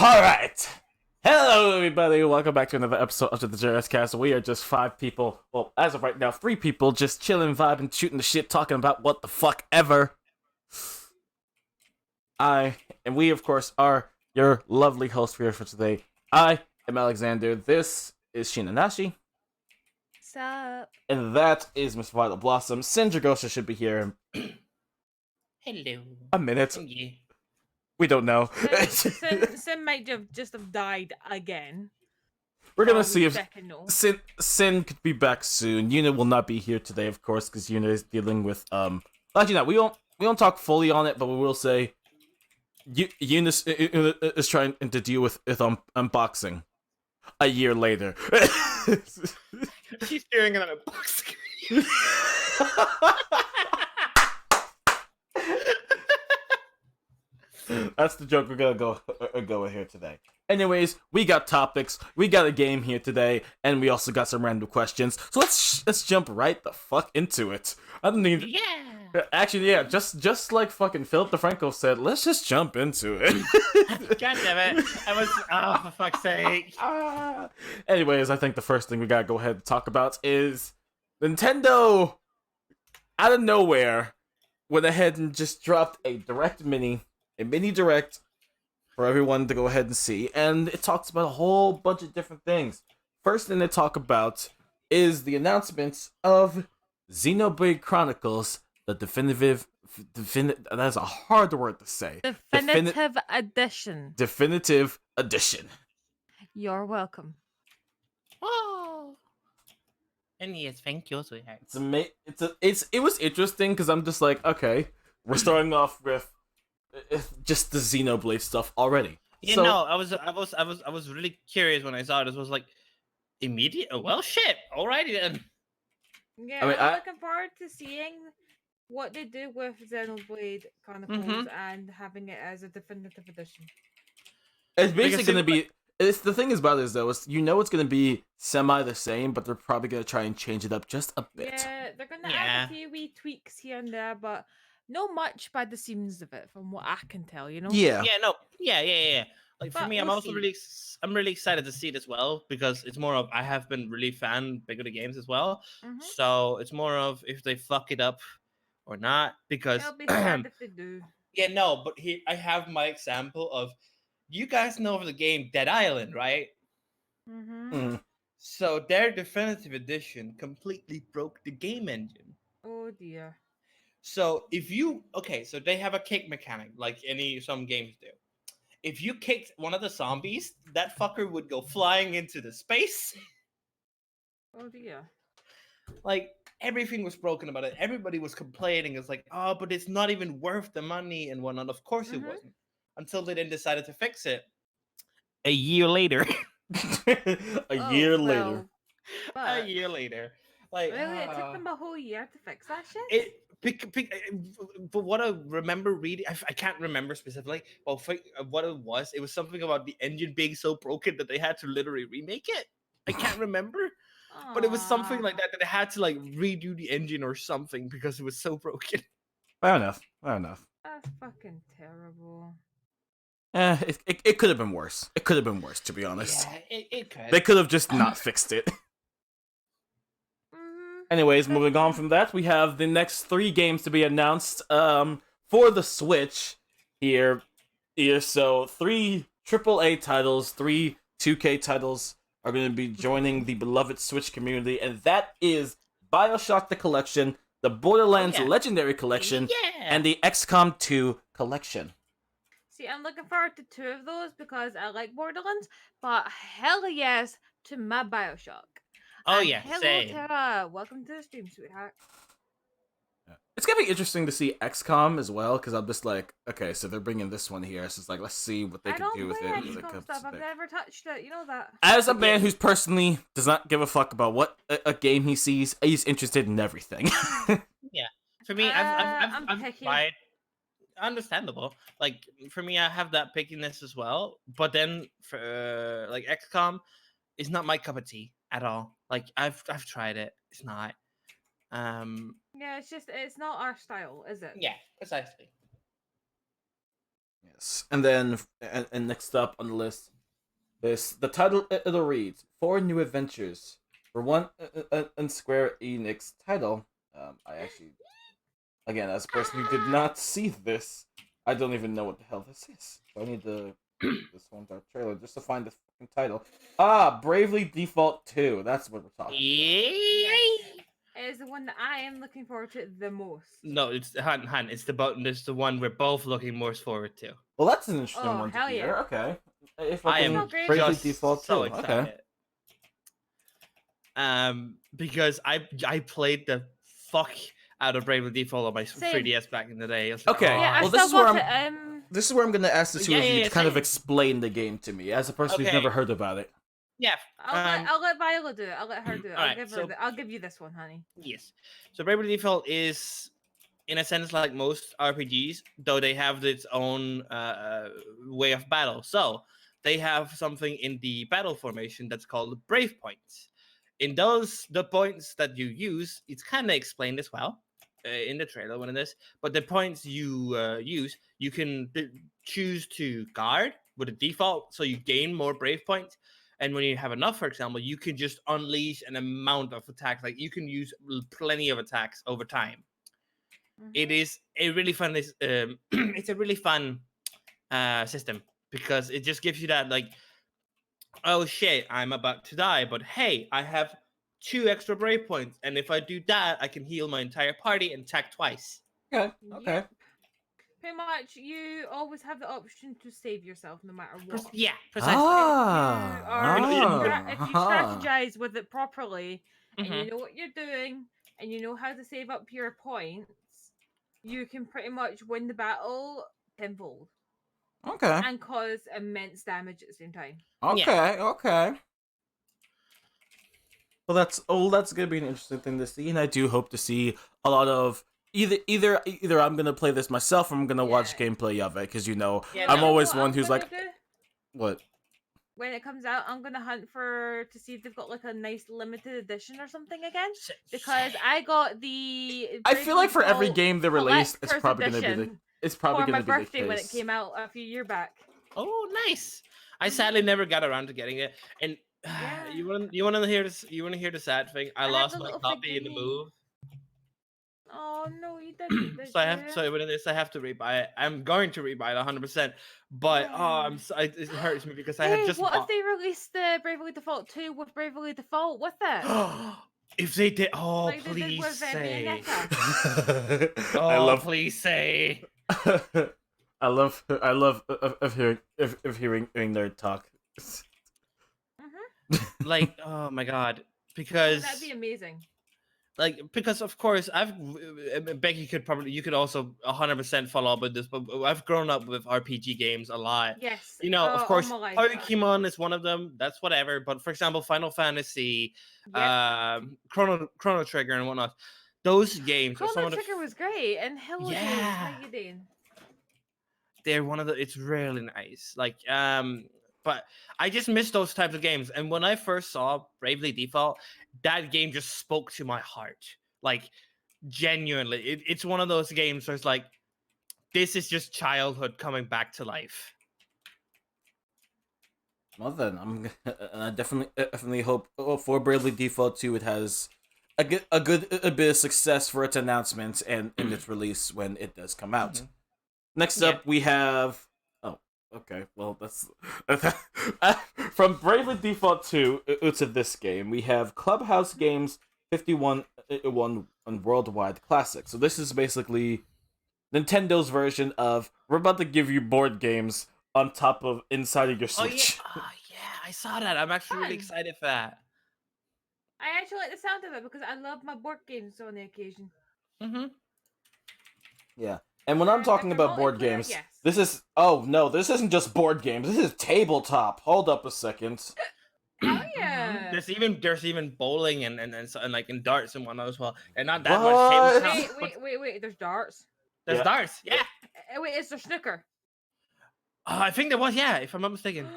All right. Hello, everybody. Welcome back to another episode of the DegenerateCast. We are just 5 people. Well, as of right now, 3 people just chilling, vibing, shooting the shit, talking about what the fuck ever. We, of course, are your lovely host here for today. I am Alexander. This is Shinanashi. What's up? And that is Miss Violet Blossom. Sindragosha should be here in Hello. a minute. Yeah. We don't know. Sin might just have died again. We're gonna see if No. Sin could be back soon. Yuna will not be here today, of course, because Yuna is dealing with Actually, no, we won't talk fully on it, but we will say Yuna is trying to deal with unboxing a year later. She's staring at a box screen. That's the joke we're gonna go with here today. Anyways, we got topics, we got a game here today, and we also got some random questions. So let's jump right the fuck into it. I don't need. Yeah. Actually, yeah, just like fucking Philip DeFranco said, let's just jump into it. God damn it! For fuck's sake. Anyways, I think the first thing we gotta go ahead and talk about is Nintendo. Out of nowhere, went ahead and just dropped a mini direct for everyone to go ahead and see, and it talks about a whole bunch of different things. First thing they talk about is the announcement of Xenoblade Chronicles, the definitive that's a hard word to say. Definitive edition. Definitive edition. You're welcome. Oh. And yes, thank you, sweetheart. It was interesting because I'm just like, okay, we're starting off with just the Xenoblade stuff already. Yeah, so, no, I was really curious when I saw this. Was like immediate. Oh, well, shit. Alrighty then. Yeah, I'm looking forward to seeing what they do with Xenoblade Chronicles and having it as a definitive edition. It's basically going to be. It's the thing about this though. It's it's going to be semi the same, but they're probably going to try and change it up just a bit. Yeah, they're going to add a few wee tweaks here and there, but not much by the seams of it, from what I can tell. You know. Yeah. Yeah. No. Yeah. Like for me, I'm also see. really excited to see it as well because it's more of I have been really big of the games as well. So it's more of if they fuck it up or not because it'll be sad if they do. Yeah, no, but here I have my example of you guys know of the game Dead Island, right? So their definitive edition completely broke the game engine. Oh dear. So so they have a kick mechanic like some games do. If you kicked one of the zombies, that fucker would go flying into the space. Oh dear. Like everything was broken about it. Everybody was complaining. It's like, oh, but it's not even worth the money and whatnot. Of course it wasn't. Until they then decided to fix it. A year later. A year later. Like really, it took them a whole year to fix that shit. But what I remember reading, I can't remember specifically. But what it was something about the engine being so broken that they had to literally remake it. I can't remember, but it was something like that they had to like redo the engine or something because it was so broken. Fair enough. That's fucking terrible. It could have been worse. It could have been worse, to be honest. Yeah, it could. They could have just not fixed it. Anyways, moving on from that, we have the next 3 games to be announced for the Switch here. So 3 AAA titles, 3 2K titles are going to be joining the beloved Switch community, and that is BioShock the Collection, the Borderlands Legendary Collection, and the XCOM 2 Collection. See, I'm looking forward to 2 of those because I like Borderlands, but hell yes to my BioShock. Oh, and yeah, hello, same. Tara. Welcome to the stream, sweetheart. It's gonna be interesting to see XCOM as well, because I'm just like, okay, so they're bringing this one here, so it's like, let's see what they can do with it. I don't play XCOM stuff. I've never touched it. You know that. As a man who's personally does not give a fuck about what a game he sees, he's interested in everything. Yeah, for me, I've picky. tried. Understandable. Like for me, I have that pickiness as well. But then for like XCOM, is not my cup of tea at all. Like I've tried it. It's not. Yeah, it's not our style, is it? Yeah, precisely. Yes. And then, and next up on the list is the title. It'll read 4 New Adventures for one and Square Enix title. I actually, again, as a person who did not see this, I don't even know what the hell this is. So I need to this one trailer just to find the fucking title. Bravely Default 2. That's what we're talking about. It is the one that I am looking forward to the most. No, it's Han. It's the button. It's the one we're both looking most forward to. Well, that's an interesting Oh, one to hell hear. yeah. Okay. If I can am Bravely just Default 2. so Okay. excited. Because I played the fuck out of Bravely Default on my Same. 3DS back in the day. I was like, Okay. oh. Yeah, well, I this still is where got I'm. it. This is where I'm gonna ask the two of you to kind of same. explain the game to me, as a person who's Okay. never heard about it. Yeah. I'll let Viola do it. I'll let her do it. alright, I'll give you this one, honey. Yes. So Bravely Default is, in a sense, like most RPGs, though they have its own way of battle. So they have something in the battle formation that's called Brave Points. In those, the points that you use, it's kind of explained as well in the trailer when it is. But the points you use, you can choose to guard with a default, so you gain more Brave Points. And when you have enough, for example, you can just unleash an amount of attacks. Like you can use plenty of attacks over time. It is a really fun. It's a really fun system because it just gives you that like, oh shit, I'm about to die, but hey, I have 2 extra brave points, and if I do that, I can heal my entire party and attack twice. Okay. Okay. Yep. Pretty much, you always have the option to save yourself no matter what. Yeah, precisely. If you strategize with it properly, and you know what you're doing, and you know how to save up your points, you can pretty much win the battle tenfold. Okay. And cause immense damage at the same time. Okay. Yeah. Okay. Well, that's gonna be an interesting thing to see, and I do hope to see a lot of either I'm gonna play this myself, or I'm gonna watch gameplay of it, because I'm always one who's like, what? When it comes out, I'm gonna hunt to see if they've got like a nice limited edition or something again, because I got the. I feel like for every game they release, it's probably gonna be for my birthday when it came out a few years back. Oh, nice! I sadly never got around to getting it, and you want to hear this? You want to hear the sad thing? I lost my copy in the move. Oh no, you didn't. So I have to rebuy it. I'm going to rebuy it 100%. But it hurts me because I had just. What if they released the Bravely Default 2 with Bravely Default with it? If they did, like please say. Please say. I love of hearing nerd talk. Like, oh my god, because that'd be amazing. Like, because of course Becky you could also 100% follow up with this, but I've grown up with RPG games a lot. Yes. Of course, Pokemon is one of them. That's whatever. But for example, Final Fantasy, Chrono Trigger and whatnot. Those games. Chrono Trigger was great, and hello, how you doing? They're one of the. It's really nice. Like, but I just miss those types of games. And when I first saw Bravely Default, that game just spoke to my heart. Like, genuinely. It's one of those games where it's like, this is just childhood coming back to life. Well then, I definitely hope for Bravely Default 2 it has a bit of success for its announcements and in its release when it does come out. Next up, we have. Okay, well, that's from Bravely Default 2 to this game. We have Clubhouse Games 51 Worldwide Classic. So this is basically Nintendo's version of we're about to give you board games on top of inside of your Switch. Oh yeah, I saw that. I'm actually really excited for that. I actually like the sound of it because I love my board games on the occasion. Yeah. And when I'm talking about board games, this isn't just board games. This is tabletop. Hold up a second. Oh yeah. There's even bowling and like in darts and whatnot as well. And not that much tabletop. Wait. There's darts. There's darts. Yeah. Wait, is there snooker? I think there was. Yeah, if I'm not mistaken.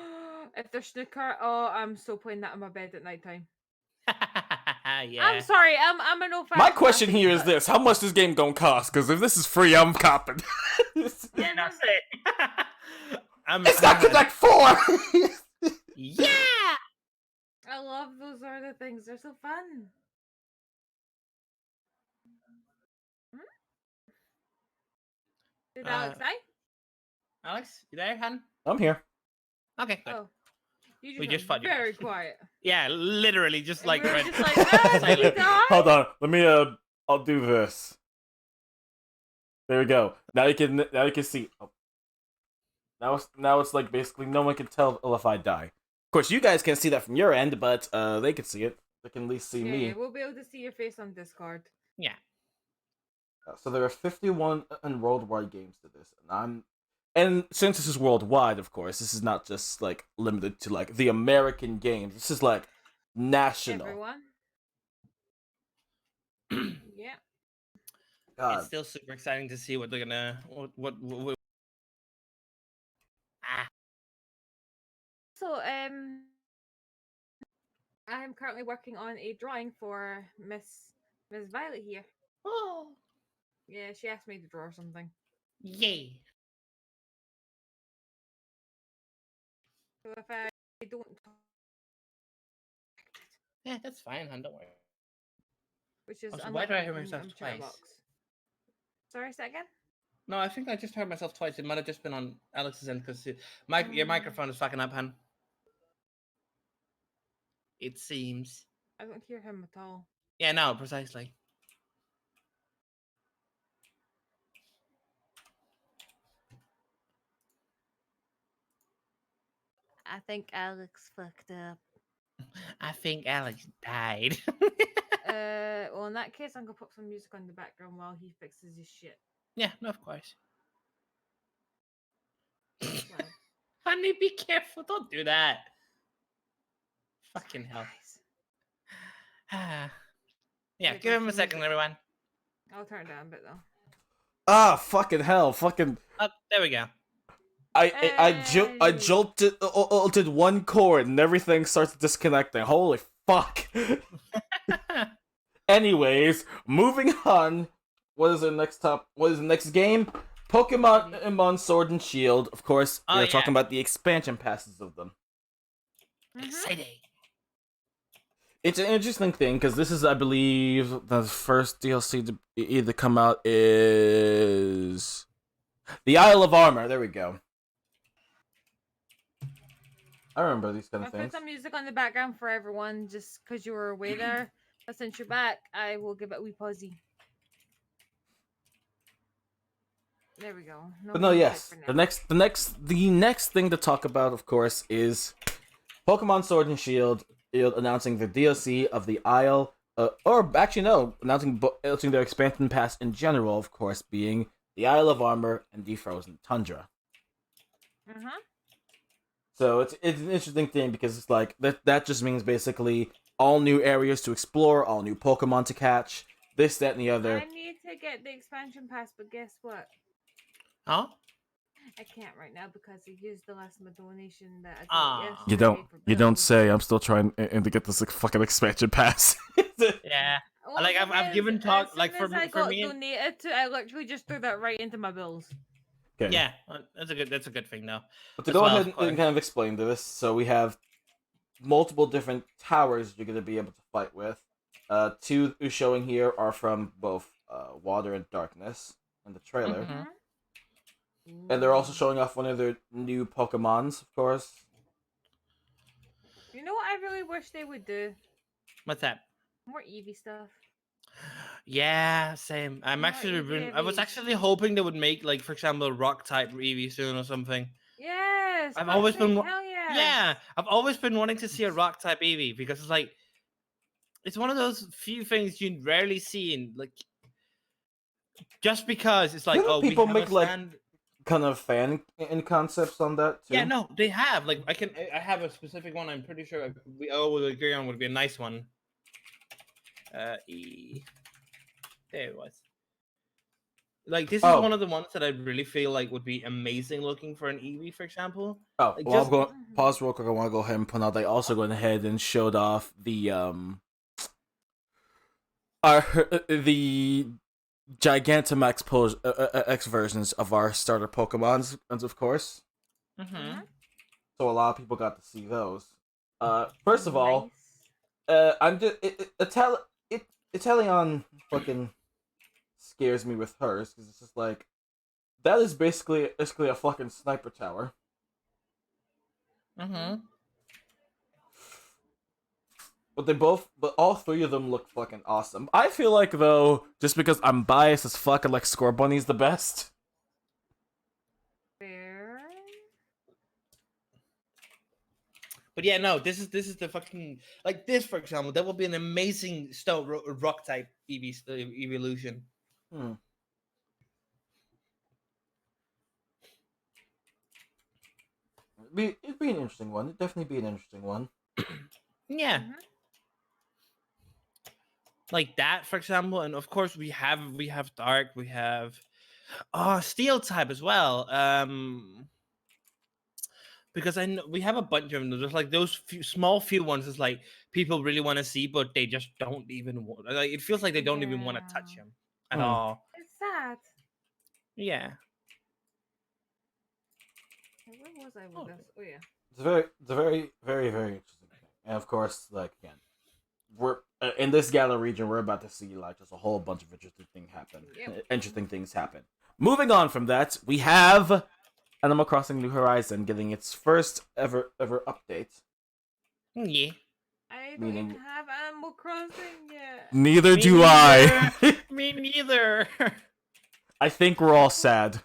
If there's snooker, I'm so playing that in my bed at nighttime. Yeah. I'm sorry, I'm an old. My question here is this: how much this game gonna cost? Because if this is free, I'm copping. Yeah, that's it. It's not Connect 4! Yeah. I love those sort of things. They're so fun. Did Alex die? Alex, you there, Han? I'm here. Okay, good. Oh, you We just just went fought you. very quiet. Yeah, literally, just And like we were right. just like, ah, did he Silent. die? Hold on. Let me, I'll do this. There we go. Now you can see. Oh. Now it's like basically no one can tell if I die. Of course, you guys can't see that from your end, but they can see it. They can at least see Yeah, me. we'll be able to see your face on Discord. Yeah. So there are 51 worldwide games to this, and since this is worldwide, of course, this is not just like limited to like the American games. This is like national. Everyone. Yeah. God. It's still super exciting to see what they're gonna what So, I'm currently working on a drawing for Miss Violet here. Oh, Yeah, she asked me to draw something. yay. So if I don't talk, Yeah, that's fine, Han, don't worry. which is Also, why do I hear unlike myself in twice? Chatterbox. Sorry, say that again? No, I think I just heard myself twice. It might have just been on Alex's end because your microphone is fucking up, Han. It seems. I don't hear him at all. Yeah, no, precisely. I think Alex fucked up. I think Alex died. Well, in that case, I'm gonna put some music on the background while he fixes his shit. Yeah, no, of course. Well, Honey, be careful. Don't do that. Fucking hell. guys. Yeah, Wait, give him a that's second, music. everyone. I'll turn it down a bit though. Ah, fucking hell, fucking. Oh, there we go. I jolted one cord and everything starts disconnecting. Holy fuck. Anyways, moving on. What is the next game? Pokemon Sword and Shield. Of course, Oh, we're yeah. talking about the expansion passes of them. Exciting. It's an interesting thing because this is, I believe, the first DLC to either come out is the Isle of Armor. There we go. I remember these kind I'll of put things. some music on the background for everyone just because you were away there. But since you're back, I will give it a wee pausey. There we go. But no, music yes. for The now. next thing to talk about, of course, is Pokemon Sword and Shield announcing the DLC of the Isle, or actually no, announcing their expansion pass in general, of course, being the Isle of Armor and the Frozen Tundra. So it's an interesting thing because it's like that just means basically all new areas to explore, all new Pokemon to catch, this, that, and the other. I need to get the expansion pass, but guess what? Oh? I can't right now because I used the last of my donation that I got Ah. yesterday. You don't say. I'm still trying to get this fucking expansion pass. Yeah. Well, Like, the I've thing given is, talk- as like, soon for as me- I for got me- donated to, I literally just threw that right into my bills. Okay. Yeah, that's a good thing though. But to As go well, ahead of course. and kind of explain to this, so we have multiple different towers you're going to be able to fight with. Two showing here are from both Water and Darkness in the trailer. Mhm. And they're also showing off one of their new Pokemons, of course. You know what I really wish they would do? What's that? More Eevee stuff. Yeah, same. More Eevee I was Eevees. actually hoping they would make, like, for example, a rock type Eevee soon or something. Yes. I've fuck's always sake, been hell yes. Yeah, I've always been wanting to see a rock type Eevee because it's like it's one of those few things you rarely see in, like, just because it's like, Didn't oh, people we have make, a like, stand. Kind of fan in concepts on that, too. Yeah, no, they have. Like, I have a specific one. I'm pretty sure we all would agree on would be a nice one. There it was. Like, this is Oh. one of the ones that I really feel like would be amazing looking for an Eevee, for example. Oh, Like, well, just- I'm going pause real quick. I want to go ahead and point out they also went ahead and showed off the Gigantamax X versions of our starter Pokemons, and of course, Mm-hmm. So a lot of people got to see those. First of all, Nice. I'm just Italian fucking scares me with hers because it's just like that is basically a fucking sniper tower. Mm-hmm. But all three of them look fucking awesome. I feel like though, just because I'm biased as fuck, I like Score Bunny's the best. Fair. But yeah, no, this is the fucking like this, for example. That would be an amazing stone rock type evolution. Hmm. It'd be an interesting one. It'd definitely be an interesting one. Yeah, Mhm. like that, for example. And of course, we have dark, we have steel type as well. Because I know we have a bunch of them. There's like those few ones. Is like people really want to see, but they just don't even want. Like it feels like they don't even want to touch Yeah. him at Hmm. all. It's sad. Yeah. Where was I with Oh. this? Oh yeah. It's a very interesting thing. And of course, like again, we're in this Gala region. We're about to see like just a whole bunch of interesting things happen. Moving on from that, we have Animal Crossing New Horizon getting its first ever update. Yeah. I don't Meaning- even have Animal Crossing yet. Neither Me do neither. I. Me neither. I think we're all sad.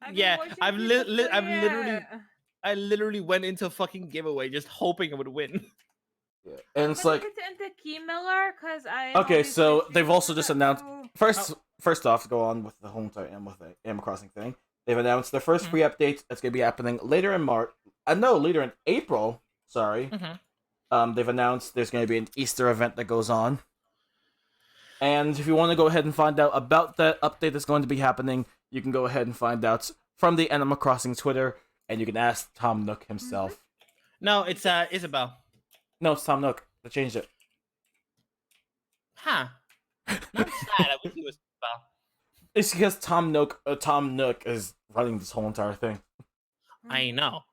I've been Yeah, watching I've people li- I've play literally- it. I literally went into a fucking giveaway just hoping I would win. Yeah. And I'm it's gonna like put it into Key Miller because I. okay, so obviously they've also do just it, announced so- first off, go on with the whole entire Animal Crossing thing. They've announced their first Mhm. free update that's going to be happening later in March. No, later in April. Sorry. Mhm. They've announced there's going to be an Easter event that goes on. And if you want to go ahead and find out about that update that's going to be happening, you can go ahead and find out from the Animal Crossing Twitter, and you can ask Tom Nook himself. No, it's Isabel. No, it's Tom Nook. They changed it. Huh. Not sad. I wish it was Isabel. It's because Tom Nook is running this whole entire thing. I know.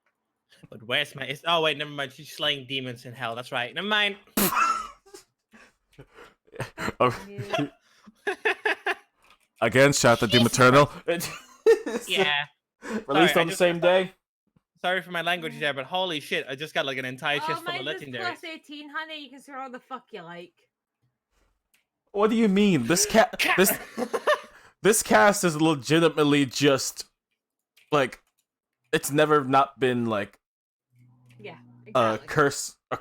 But where's my? Oh wait, never mind. She's slaying demons in hell. That's right. Never mind. Oh, again, shout out to Doom Eternal. Yeah. Released I on the just- same day. Sorry for my language there, but holy shit! I just got like an entire Oh, chest full of mine is legendaries. plus 18, honey. You can say all the fuck you like. What do you mean? This cast is legitimately just like it's never not been like Yeah. a Exactly.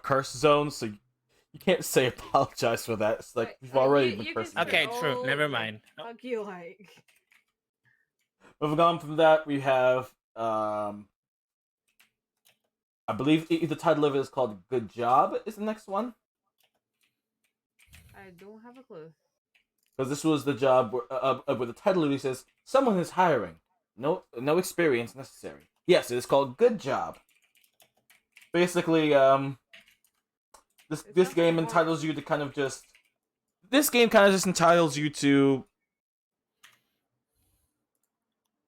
curse zone, so you can't say apologize for that. It's like Right, you've already you been can cursing. say Okay, true. all Never the mind. Fuck you like. Moving on from that, we have I believe the title of it is called "Good Job." Is the next one I don't have a clue. because this was the job where the title literally says someone is hiring, no experience necessary. Yes, it is called "Good Job." Basically, this game entitles you to kind of just. This game kind of just entitles you to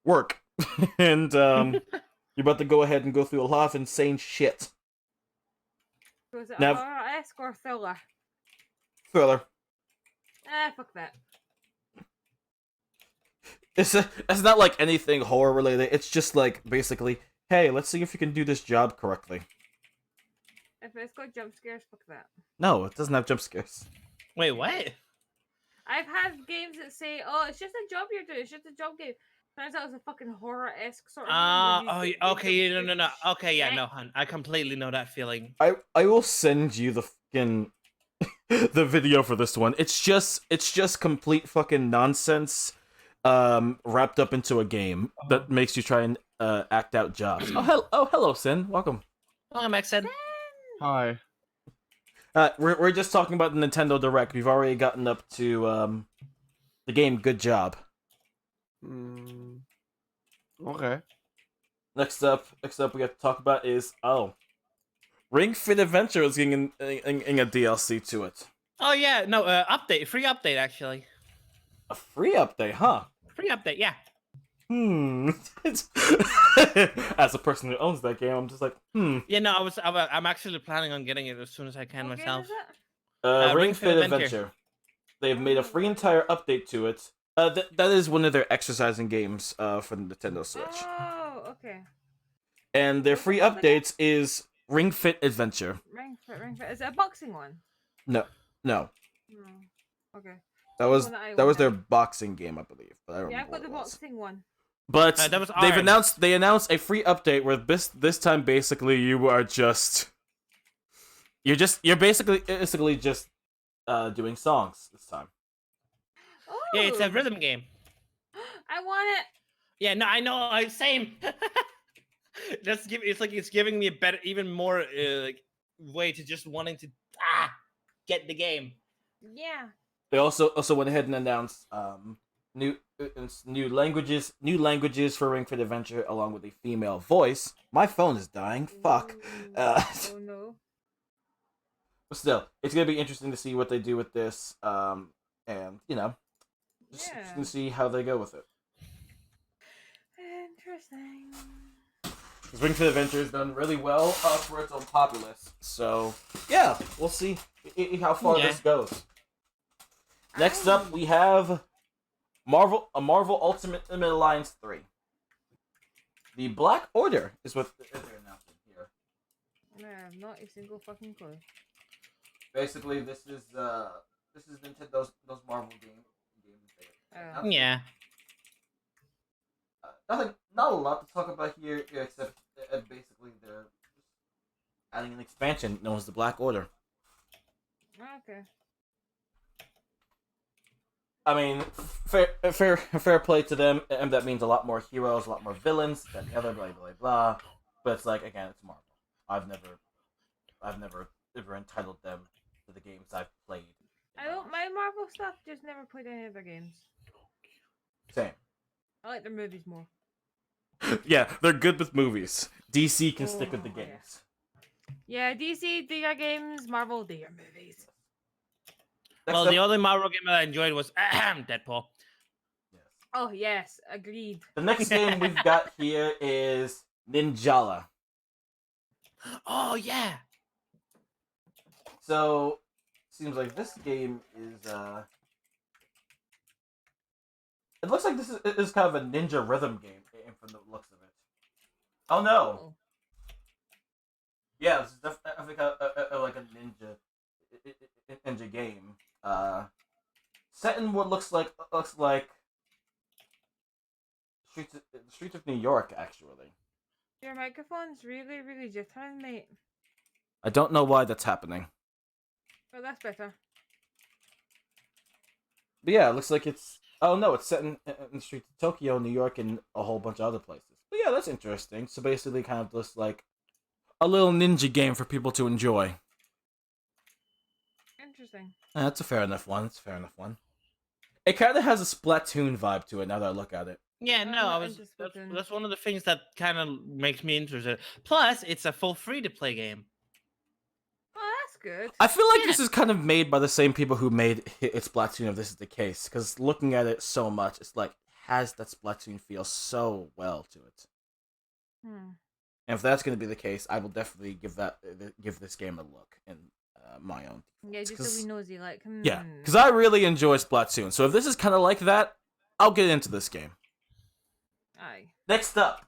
work, and you're about to go ahead and go through a lot of insane shit. Was it Now- a horror-esque or thriller? Thriller. Fuck that. It's not like anything horror related. It's just like basically, hey, let's see if you can do this job correctly. If it's got jump scares, fuck that. No, it doesn't have jump scares. Wait, what? I've had games that say, "Oh, it's just a job you're doing. It's just a job game." Turns out it's a fucking horror-esque sort of. Okay, no. Okay, yeah, no, hun. I completely know that feeling. I will send you the fucking the video for this one. It's just complete fucking nonsense, wrapped up into a game that makes you try and act out jobs. Hello, Sin. Welcome. Welcome back, said. Hi. We're just talking about the Nintendo Direct. We've already gotten up to the game Good Job. Okay. Next up we have to talk about is Ring Fit Adventure is getting in a DLC to it. Oh yeah, no, free update actually. A free update, huh? Free update, yeah. As a person who owns that game, I'm just like, Yeah, no, I'm actually planning on getting it as soon as I can What game myself. is it? Ring Fit Adventure. They've made a free entire update to it. That is one of their exercising games for the Nintendo Switch. Oh, okay. And their What's it free called again? updates is Ring Fit Adventure. Ring Fit. Is it a boxing one? No. No. Okay. That Which was one I that was own their then? boxing game, I believe. But I don't Yeah, I've remember got the what it was. boxing one. But That was they've ours. announced a free update where this time basically you're basically just doing songs this time. Oh. Yeah, it's a rhythm game. I want it. Yeah, no, I know. Same. It's giving me a better, even more like way to just wanting to get the game. Yeah. They also went ahead and announced new languages for Ring Fit Adventure along with a female voice. My phone is dying. Fuck. Ooh. Uh, Oh no. But still, it's gonna be interesting to see what they do with this. And just Yeah. interesting to see how they go with it. Interesting. Because Ring Fit Adventure has done really well for its own populace. So yeah, we'll see how far this goes. Next up, we have Marvel Ultimate Alliance 3. The Black Order is what they're announcing here. I have not a single fucking clue. Basically, this is Nintendo's those Marvel games. Oh. Yeah. Not a lot to talk about here, except basically they're adding an expansion known as the Black Order. Okay. I mean, fair play to them, and that means a lot more heroes, a lot more villains, than the other, blah blah blah. But it's like, again, it's Marvel. I've never ever entitled them to the games I've played. I don't mind Marvel stuff. Just never played any of their games. Same. I like their movies more. Yeah, they're good with movies. DC can stick with the Oh, yeah. games. Yeah, DC do your games. Marvel do your movies. Well, the only Marvel game that I enjoyed was Deadpool. Yes. Oh yes, agreed. The next game we've got here is Ninjala. Oh yeah. So, seems like this game is it looks like this is kind of a ninja rhythm game from the looks of it. Oh no! Oh. Yeah, this is definitely like a ninja game. Set in what looks like streets of New York, actually. Your microphone's really, really jittering, mate. I don't know why that's happening. Oh, that's better. But yeah, it looks like it's... Oh no, it's set in the streets of Tokyo, New York, and a whole bunch of other places. But yeah, that's interesting. So basically kind of just like a little ninja game for people to enjoy. Interesting. That's a fair enough one. It kind of has a Splatoon vibe to it now that I look at it. Yeah, I'm no, not that's, interested in- that's one of the things that kind of makes me interested. Plus, it's a full free-to-play game. Oh, that's good. I feel like this is kind of made by the same people who made It's Splatoon if this is the case. Because looking at it so much, it's like, has that Splatoon feel so well to it. Hmm. And if that's going to be the case, I will definitely give this game a look in my own. Yeah, just so we nosy, like. Yeah, because I really enjoy Splatoon. So if this is kind of like that, I'll get into this game. Aye. Next up,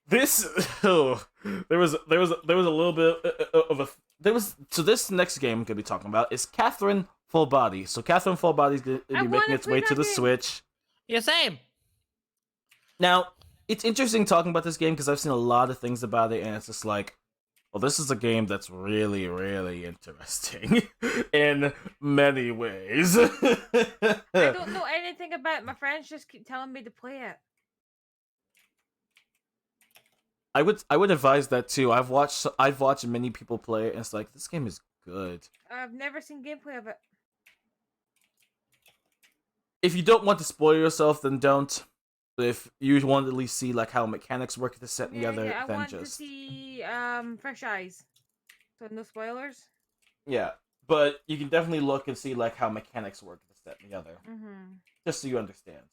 this there was a little bit of a so this next game I'm gonna be talking about is Catherine Full Body. So Catherine Full Body is gonna be I making wanna its play way that to the game. Switch. Yeah, same. Now it's interesting talking about this game because I've seen a lot of things about it, and it's just like, well, this is a game that's really, really interesting in many ways. I don't know anything about it. My friends just keep telling me to play it. I would advise that too. I've watched many people play it, and it's like, this game is good. I've never seen gameplay of it. If you don't want to spoil yourself, then don't. But if you want to at least see like how mechanics work to set together, I then want just to see fresh eyes. So no spoilers. yeah. But you can definitely look and see like how mechanics work to set together, Mm-hmm. just so you understand.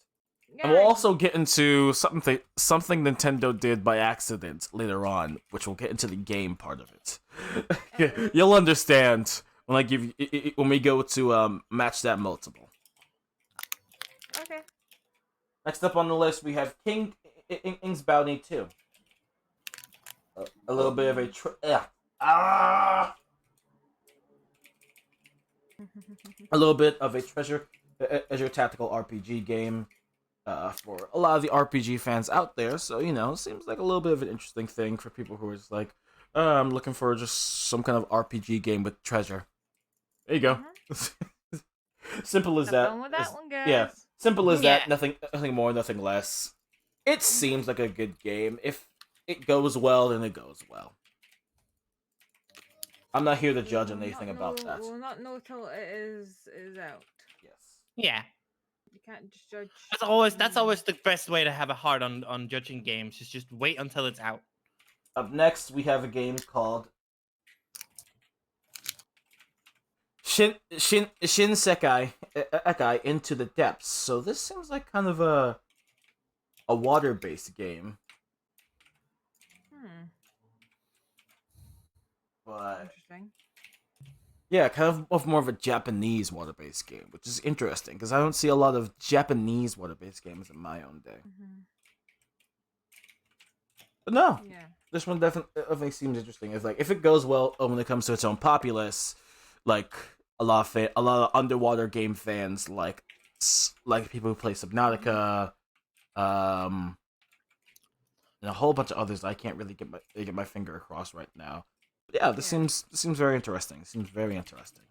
And we'll also get into something Nintendo did by accident later on, which we'll get into the game part of it. You'll understand when I give you, when we go to match that multiple. Okay. Next up on the list, we have King's Bounty 2. A little bit of a a little bit of a treasure tactical RPG game for a lot of the RPG fans out there. So, seems like a little bit of an interesting thing for people who are just like, I'm looking for just some kind of RPG game with treasure. There you go. Simple as that. With that one, guys. Yeah, simple as that. Nothing more, nothing less. It seems like a good game. If it goes well, then it goes well. I'm not here to judge anything about that. We'll not know till it is out. Yes. Yeah. You can't just judge. That's always the best way to have a heart on judging games. Is just wait until it's out. Up next, we have a game called Shinsekai Ekai Into the Depths. So this seems like kind of a water-based game. But interesting. Yeah, kind of more of a Japanese water-based game, which is interesting because I don't see a lot of Japanese water-based games in my own day. But no, this one definitely seems interesting. It's like if it goes well when it comes to its own populace, like a lot of underwater game fans, like people who play Subnautica, and a whole bunch of others I can't really get my finger across right now. But yeah, this seems very interesting. It seems very interesting.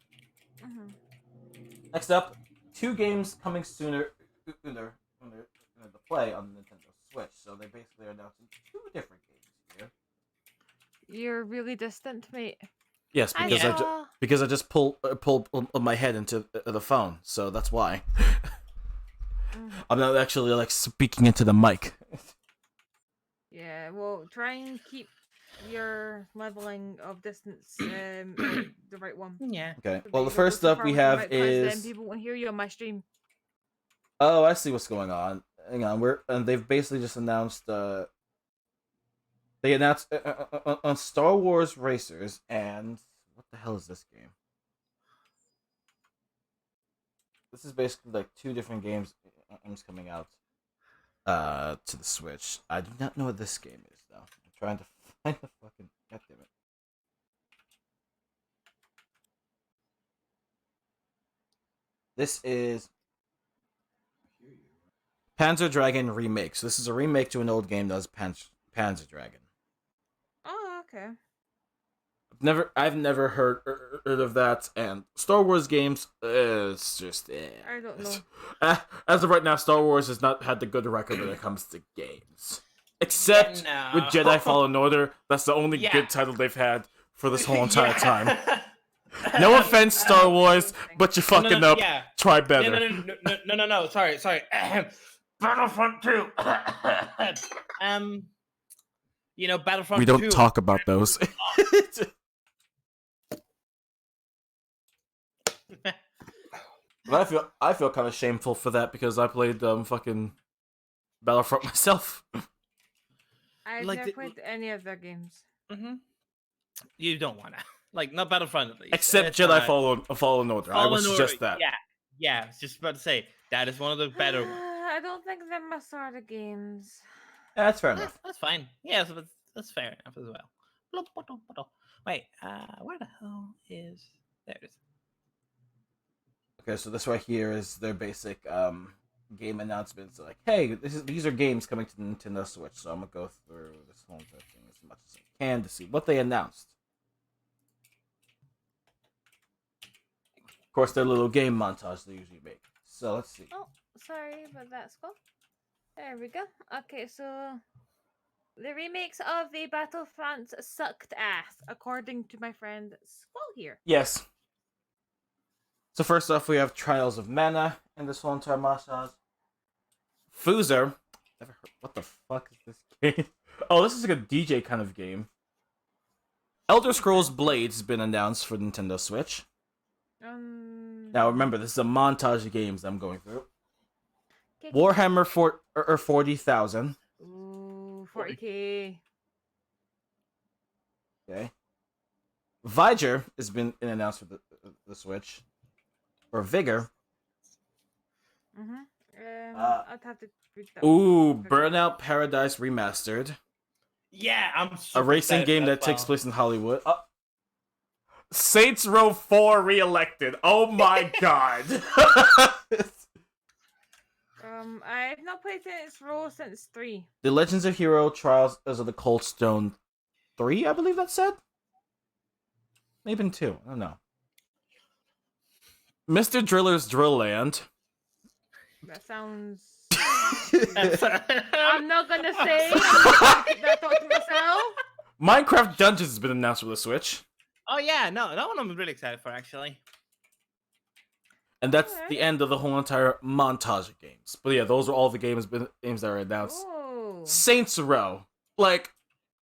Next up, 2 games coming sooner to play on the Nintendo Switch. So they basically are announcing 2 different games here. You're really distant, mate. Yes, because I just pulled my head into the phone, so that's why. I'm not actually like speaking into the mic. Yeah, well, try and keep your leveling of distance the right one. Yeah. Okay. Well, the first up we have is people won't hear you on my stream. Oh, I see what's going on. Hang on, they've basically just announced they announced on Star Wars Racers, and what the hell is this game? This is basically like 2 different games coming out to the Switch. I do not know what this game is though. I'm trying to find the fucking goddammit. This is Panzer Dragoon Remake. So this is a remake to an old game that was Panzer Dragoon. Oh, okay. I've never heard of that, and Star Wars games, it's just I don't know. As of right now, Star Wars has not had the good record when it comes to games, except with Jedi Fallen Order. That's the only good title they've had for this whole entire time. No offense, Star Wars, but you're fucking up. Yeah. Try better. No. Sorry. Battlefront 2. Battlefront 2. We don't talk about those. But I feel kind of shameful for that because I played fucking Battlefront myself. I've never played any of their games. You don't wanna not Battlefront at least. Except Jedi Fallen Order. I was just that. Yeah. I was just about to say that is one of the better ones. I don't think they're my sort of games. Yeah, that's fair enough. That's fine. Yeah, that's fair enough as well. Wait, where the hell is? There it is. Okay, so this right here is their basic game announcements. Like, hey, these are games coming to the Nintendo Switch. So I'm gonna go through this whole thing as much as I can to see what they announced. Of course, their little game montage they usually make. So let's see. Oh, sorry, but that's cool. There we go. Okay, so the remakes of the Battlefront sucked ass, according to my friend Squall here. Yes. So first off, we have Trials of Mana in this whole entire montage. Foozer. Never heard. What the fuck is this game? Oh, this is like a DJ kind of game. Elder Scrolls Blades has been announced for Nintendo Switch. Now remember, this is a montage of games I'm going through. Okay. Warhammer 40,000. Ooh, 40K. Okay. Viger has been announced for the Switch. Or Vigor. I'd have to read that. Ooh, one. Burnout Paradise Remastered. Yeah, I'm A super racing excited game for that takes well. place in Hollywood. Saints Row 4 re-elected. Oh my god. I've not played Saints Row since 3. The Legends of Hero Trials of the Cold Stone 3, I believe that said? Maybe in 2. I don't know. Mr. Driller's Drill Land. That sounds. That's- I'm not gonna say. I'm gonna keep that thought to myself. Minecraft Dungeons has been announced for the Switch. Oh yeah, no, that one I'm really excited for actually. And that's Alright. the end of the whole entire montage of games. But yeah, those are all the games that are announced. Oh. Saints Row. Like,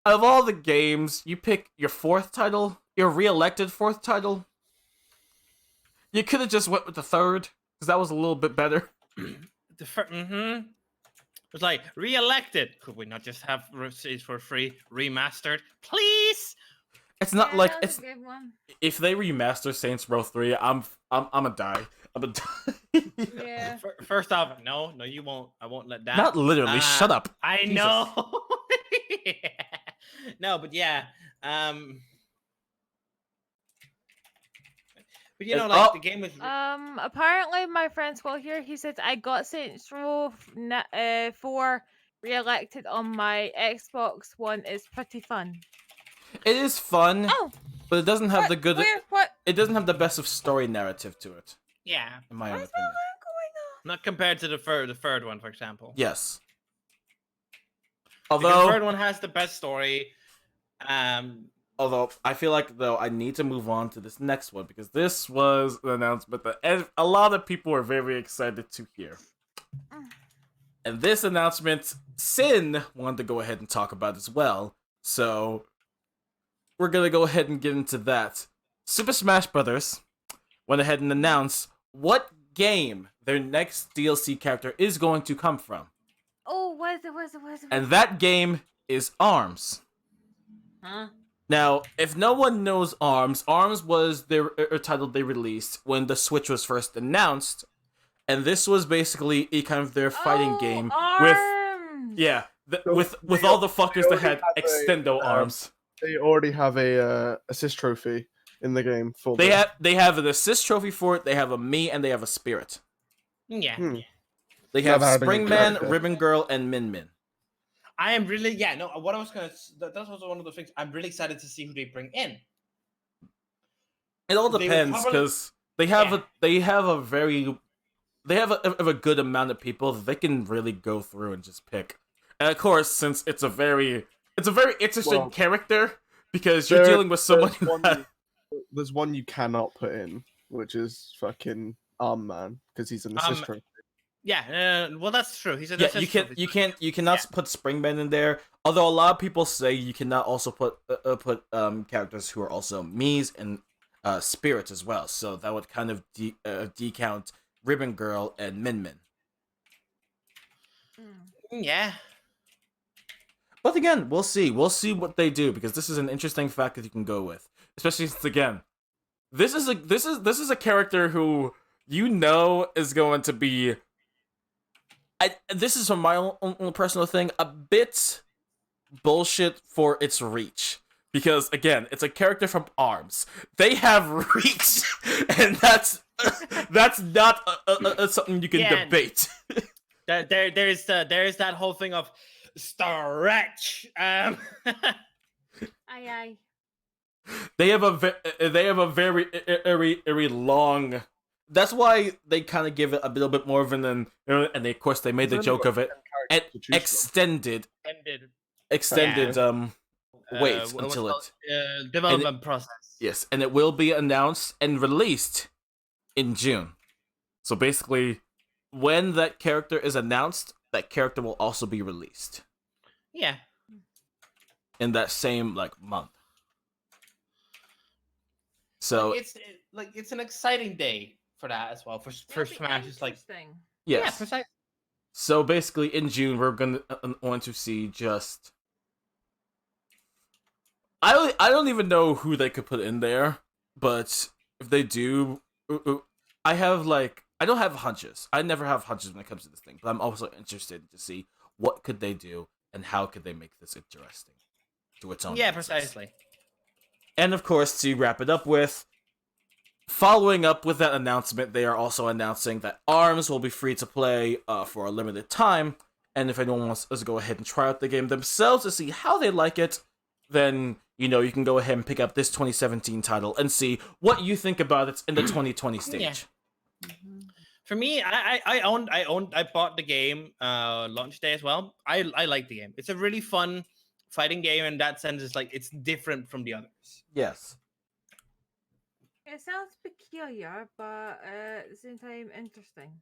of all the games, you pick your fourth title, your re-elected fourth title. You could have just went with the third, because that was a little bit better. It was like re-elected. Could we not just have Saints for free remastered, please? It's not Yeah, like that was it's a good one. if they remaster Saints Row 3, I'm gonna die. I'm gonna die. Yeah. First off, no, you won't. I won't let that. Not literally. Shut up. I Jesus. know. No, but yeah. But you know, like the game was. Apparently my friend Squall here, he said I got Saints Row 4 re-elected on my Xbox One. It's pretty fun. It is fun, Oh, but it doesn't have the good. What? It doesn't have the best of story narrative to it, Yeah, in my own What's opinion. going not compared to the third one, for example. Yes. Because the Although, third one has the best story. although I feel like though I need to move on to this next one because this was an announcement that a lot of people were very excited to hear. And this announcement, Sin wanted to go ahead and talk about as well. So we're gonna go ahead and get into that. Super Smash Brothers went ahead and announced what game their next DLC character is going to come from. Oh, what is it? And that game is ARMS. Huh? Now, if no one knows ARMS, ARMS was their title they released when the Switch was first announced, and this was basically a kind of their fighting game with with all the fuckers that had extendo arms. They already have a assist trophy in the game for They them. have an assist trophy for it. They have a me and they have a spirit. Yeah. They have Never had a Springman, character. Ribbon Girl, and Min Min. I am really, what I was gonna, that's also one of the things, I'm really excited to see who they bring in. It all They will depends probably- because they have a good amount of people that they can really go through and just pick. And of course, since it's a very interesting character because you're dealing with someone who There's one you cannot put in, which is fucking Arm Man, because he's an assist trophy. Yeah, well, that's true. He's an yeah, assist you trophy. cannot put Springman in there. Although a lot of people say you cannot also put characters who are also Mii's and spirits as well. So that would kind of decount Ribbon Girl and Min Min. Yeah. But again, we'll see. We'll see what they do because this is an interesting fact that you can go with. Especially since again, this is a character who you know is going to be. This is from my own personal thing, a bit bullshit for its reach. Because again, it's a character from ARMS. They have reach, and that's not something you can debate. There is that whole thing of stretch. Aye. They have a very long. That's why they kind of give it a little bit more of an, and of course they made the joke of it, and extended wait until it development process. Yes, and it will be announced and released in June. So basically, when that character is announced, that character will also be released. Yeah. In that same month. So it's an exciting day for that as well. For Smash, it's like yes. yeah, precisely. So basically, in June, we're going to see just. I don't even know who they could put in there, but if they do, I have I don't have hunches. I never have hunches when it comes to this thing, but I'm also interested to see what could they do and how could they make this interesting to its own. Yeah, basis. precisely. And of course, to wrap it up with, following up with that announcement, they are also announcing that ARMS will be free to play for a limited time, and if anyone wants to go ahead and try out the game themselves to see how they like it, then, you can go ahead and pick up this 2017 title and see what you think about it in the 2020 stage. Yeah. Mm-hmm. For me, I bought the game launch day as well. I like the game. It's a really fun fighting game in that sense. It's different from the others. Yes. It sounds peculiar, but at the same time interesting.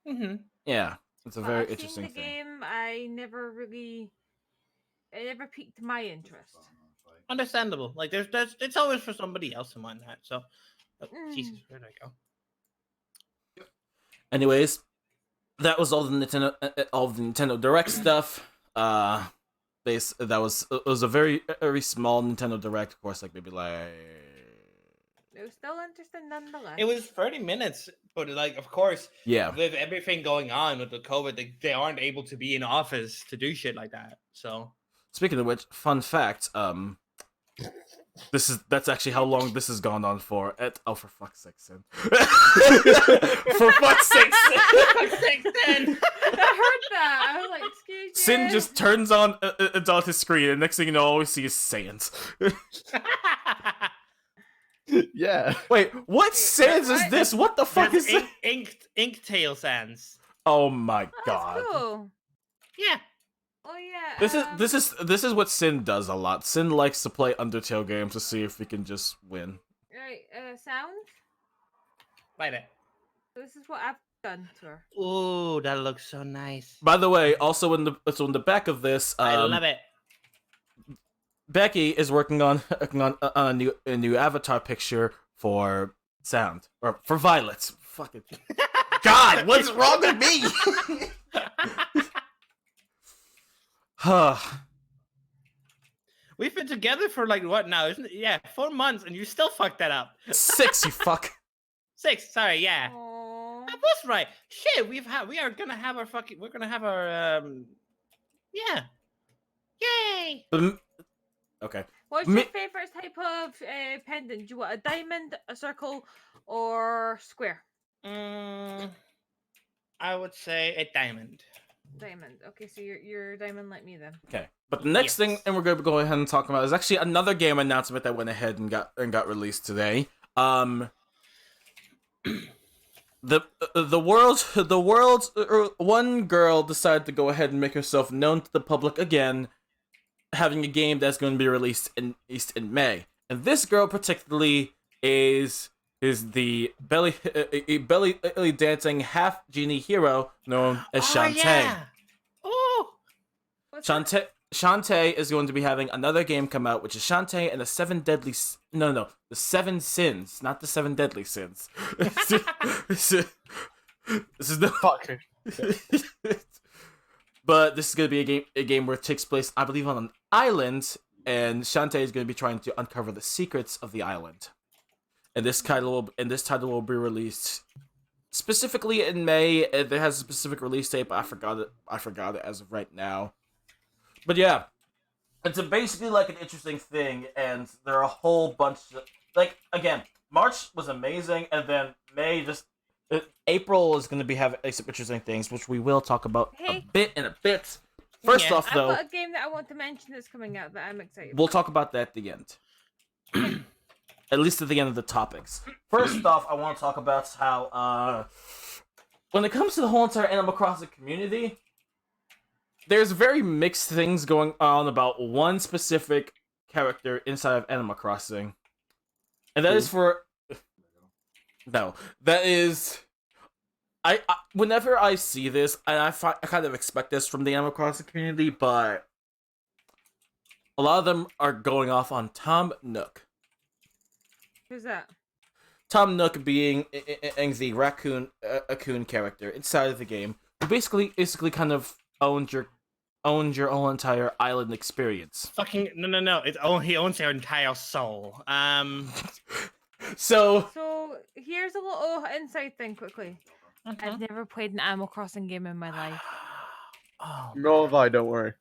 Mm-hmm. Yeah, it's a very I've interesting seen the thing. game. It never piqued my interest. Understandable. It's always for somebody else in mind that. So, Jesus, where did I go? Anyways, that was all the Nintendo Direct stuff. It was a very small Nintendo Direct, of course, maybe It was still interesting nonetheless. It was 30 minutes, but of course, yeah. with everything going on with the COVID, they aren't able to be in office to do shit like that. So, Speaking of which, fun fact, that's actually how long this has gone on for. For fuck's sake, Sin. For fuck's sake, Sin. I heard that. I was like, excuse me. Sin just turns on his screen, and next thing you know, all we see is Sans. Yeah. Wait, what Sans is this? What the fuck is this? Ink Tail Sans. Oh my Oh, god. that's cool. Yeah. Oh yeah. This is what Sin does a lot. Sin likes to play Undertale games to see if he can just win. Right. Sound. Right there. This is what I've done to her. Oh, that looks so nice. By the way, also in the back of this, I love it. Becky is working on a new avatar picture for Sound or for Violet. Fucking God, what's wrong with me? We've been together for what now? Isn't it? Yeah, 4 months, and you still fucked that up. 6, you fuck. 6. Sorry, yeah. Aww. That was right. Shit, we're gonna have our yeah. Yay! Okay. What's your favorite type of pendant? Do you want a diamond, a circle, or square? I would say a diamond. Diamond. Okay, so you're diamond like me then. Okay. But the next thing, and we're going to go ahead and talk about, is actually another game announcement that went ahead and got released today. The world's one girl decided to go ahead and make herself known to the public again, having a game that's going to be released in May. And this girl particularly is the belly dancing half genie hero known as Shantae. Yeah. Oh. Shantae is going to be having another game come out, which is Shantae and the the 7 Sins, not the 7 Deadly Sins. This is the Fuck. But this is going to be a game where it takes place, I believe, on an island, and Shantae is going to be trying to uncover the secrets of the island. And this title will be released specifically in May. It has a specific release date, but I forgot it as of right now. But yeah, it's basically an interesting thing, and there are a whole bunch of again, March was amazing, and then May April is going to be having some interesting things, which we will talk about in a bit. First off, though, I've got a game that I want to mention that's coming out that I'm excited. We'll talk about that at the end. At least at the end of the topics. First off, I want to talk about how, when it comes to the whole entire Animal Crossing community, there's very mixed things going on about one specific character inside of Animal Crossing. And that is for... No. That is... whenever I see this, and I kind of expect this from the Animal Crossing community, but a lot of them are going off on Tom Nook. Who's that? Tom Nook being the raccoon character inside of the game, you basically kind of owned your whole entire island experience. Fucking no! He owns your entire soul. So So here's a little inside thing quickly. I've never played an Animal Crossing game in my life. Oh, Nor have I, don't worry.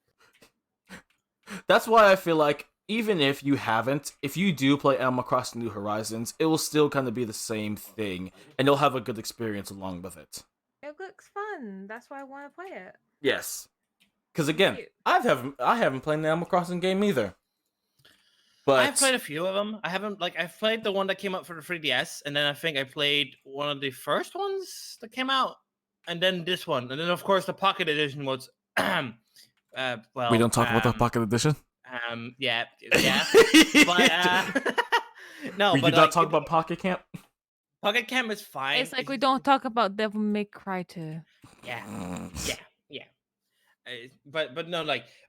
that's why I feel like even if you haven't, if you do play Animal Crossing New Horizons, it will still kind of be the same thing, and you'll have a good experience along with it. It looks fun. That's why I want to play it. Yes, because again, Cute. I haven't played an Animal Crossing game either. But I've played a few of them. I've played the one that came out for the 3DS, and then I think I played one of the first ones that came out, and then this one, and then of course the Pocket Edition was, well, we don't talk about the Pocket Edition. Yeah, but no, We but do not talk about Pocket Camp. Pocket Camp is fine. It's like we don't talk about Devil May Cry 2. Yeah. But no,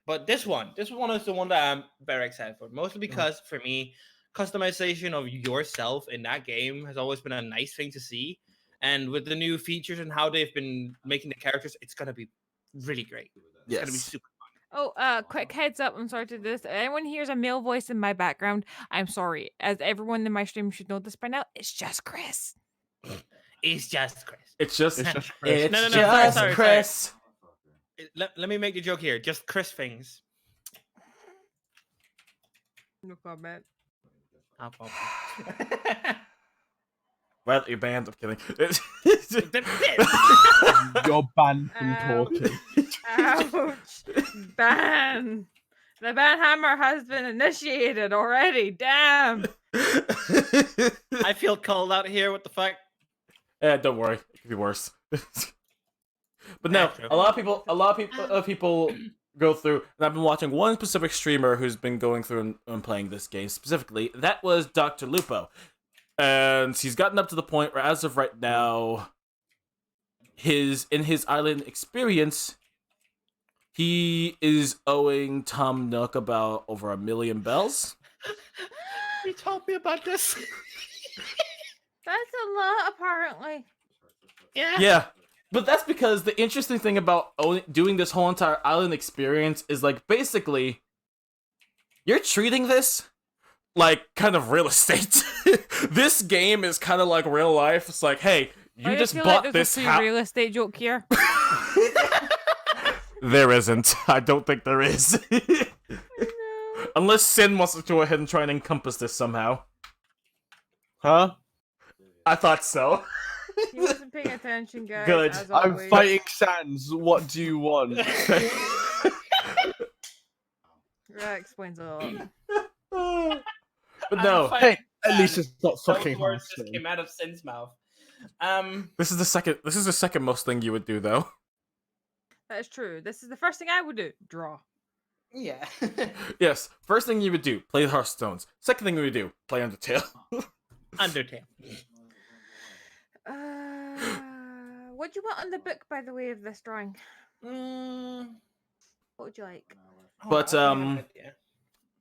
but this one is the one that I'm very excited for, mostly because for me, customization of yourself in that game has always been a nice thing to see, and with the new features and how they've been making the characters, it's gonna be really great. It's gonna be Yes. super. Oh, quick heads up. I'm sorry to do this. If anyone hears a male voice in my background, I'm sorry. As everyone in my stream should know this by now, it's just Chris. It's just Chris. It's just It's just Chris. it's No, just sorry. Chris. Let me make the joke here. Just Chris things. No comment. I'll pop. Well, you're banned. I'm kidding. You're banned from Ow. talking. Ouch. Ban. The ban hammer has been initiated already. Damn. I feel called out here. What the fuck? Don't worry, it could be worse. But no, True. a lot of people go through, and I've been watching one specific streamer who's been going through and playing this game specifically. That was Dr. Lupo, and he's gotten up to the point where, as of right now, in his island experience, he is owing Tom Nook about over 1 million bells. You told me about this. That's a lot, apparently. Yeah, but that's because the interesting thing about doing this whole entire island experience is, like, basically, you're treating this like kind of real estate. This game is kind of like real life. It's like, hey, you I just feel bought like this there's a house. free real estate joke here. There isn't. I don't think there is. No. Unless Sin wants to go ahead and try and encompass this somehow. Huh? I thought so. He wasn't paying attention, guys. Good. As I'm always. fighting Sans. What do you want? That explains a lot. But no, Hey, at least it's not fucking Those words just Hearthstone. came out of Sin's mouth. this is the second most thing you would do, though. That is true. This is the first thing I would do. Draw. Yeah. Yes, first thing you would do, play Hearthstones. Second thing you would do, play Undertale. Undertale. What do you want on the book, by the way, of this drawing? Mm, What would you like? But,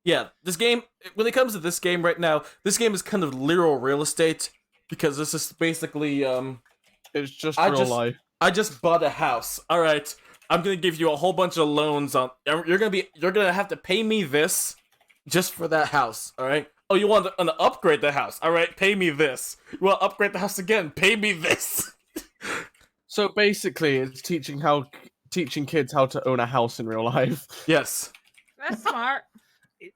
Yeah, this game, when it comes to this game right now, this game is kind of literal real estate, because this is basically, It's just I real just- life. I just bought a house. All right, I'm gonna give you a whole bunch of loans on. You're gonna have to pay me this just for that house. All right. Oh, you want to upgrade the house? All right, pay me this. You want to upgrade the house again? Pay me this. So basically, it's teaching kids how to own a house in real life. Yes. That's smart.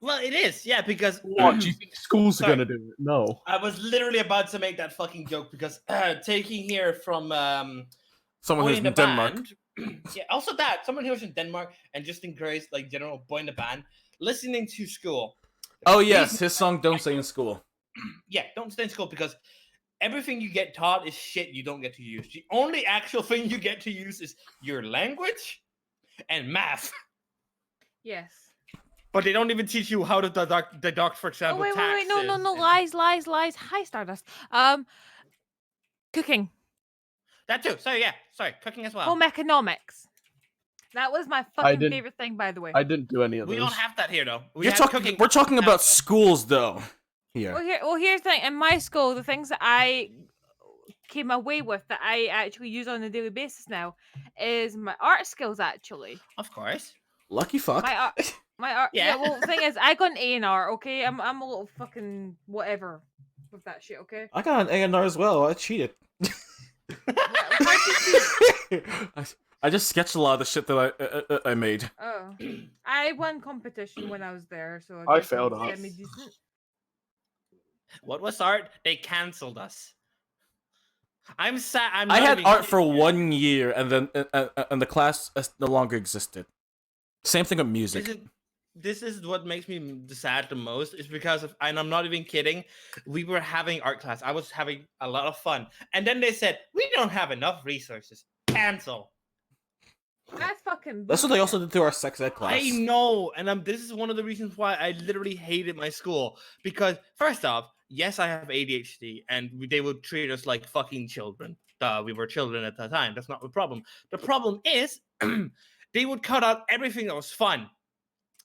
Well, it is, yeah, because What do you think schools are Sorry. gonna do? No. I was literally about to make that fucking joke because taking here from Someone boy who's in in the Denmark. band. Yeah, also that someone who was in Denmark and just in Grace, like general boy in the band, listening to school. Oh yes, his song "Don't Stay in School." Yeah, don't stay in school because everything you get taught is shit you don't get to use. The only actual thing you get to use is your language and math. Yes. But they don't even teach you how to deduct, for Oh, example, wait. taxes. No. and- Lies. Hi, Stardust. Cooking. That too. Sorry, cooking as well. Home economics. That was my fucking didn't- favorite thing, by the way. I didn't do any of We those. don't have that here though. We You're have talking. cooking. We're talking now. about schools, though. Here. Well, here's the thing. In my school, the things that I came away with that I actually use on a daily basis now is my art skills. Actually, Of course. Lucky fuck. my art. Yeah. Yeah. Well, the thing is, I got an A in art. Okay, I'm a little fucking whatever with that shit. Okay. I got an A&R as well. I cheated. How'd you cheat? I just sketched a lot of the shit that I made. Oh, I won competition when I was there, so I guess it failed was art. semi-decent. What was art? They cancelled us. I'm sad. I had art for 1 year, and then and the class no longer existed. Same thing with music. This is what makes me sad the most is because of, and I'm not even kidding, we were having art class. I was having a lot of fun. And then they said, we don't have enough resources. Cancel. That's fucking. That's what they also bullshit. did to our sex ed class. I know. And this is one of the reasons why I literally hated my school. Because first off, yes, I have ADHD and they would treat us like fucking children. We were children at the time. That's not the problem. The problem is they would cut out everything that was fun.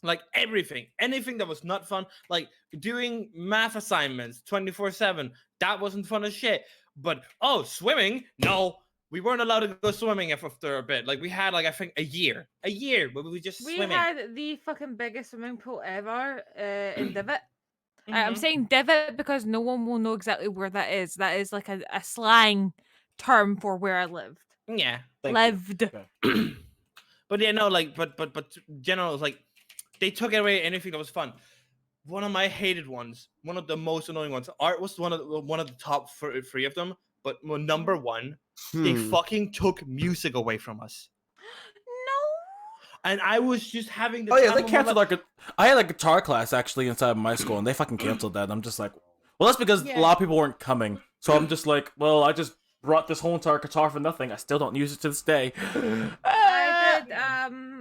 Like everything, anything that was not fun, like doing math assignments 24/7, that wasn't fun as shit. But swimming, no, we weren't allowed to go swimming after a bit. Like we had, like I think a year where we were just We swimming. had the fucking biggest swimming pool ever in Divot. I'm Mhm. saying Divot because no one will know exactly where that is. That is like a slang term for where I lived. Yeah, Thank you. Lived. Okay. but yeah, no, like, but general is like they took away anything that was fun. One of my hated ones, one of the most annoying ones. Art was one of the top three of them, but number one, they fucking took music away from us. No. And I was just having the Oh yeah, time they of my canceled life. I had a guitar class actually inside of my school, and they fucking canceled that. I'm just like, well, that's because a lot of people weren't coming. So I'm just like, well, I just brought this whole entire guitar for nothing. I still don't use it to this day. I did.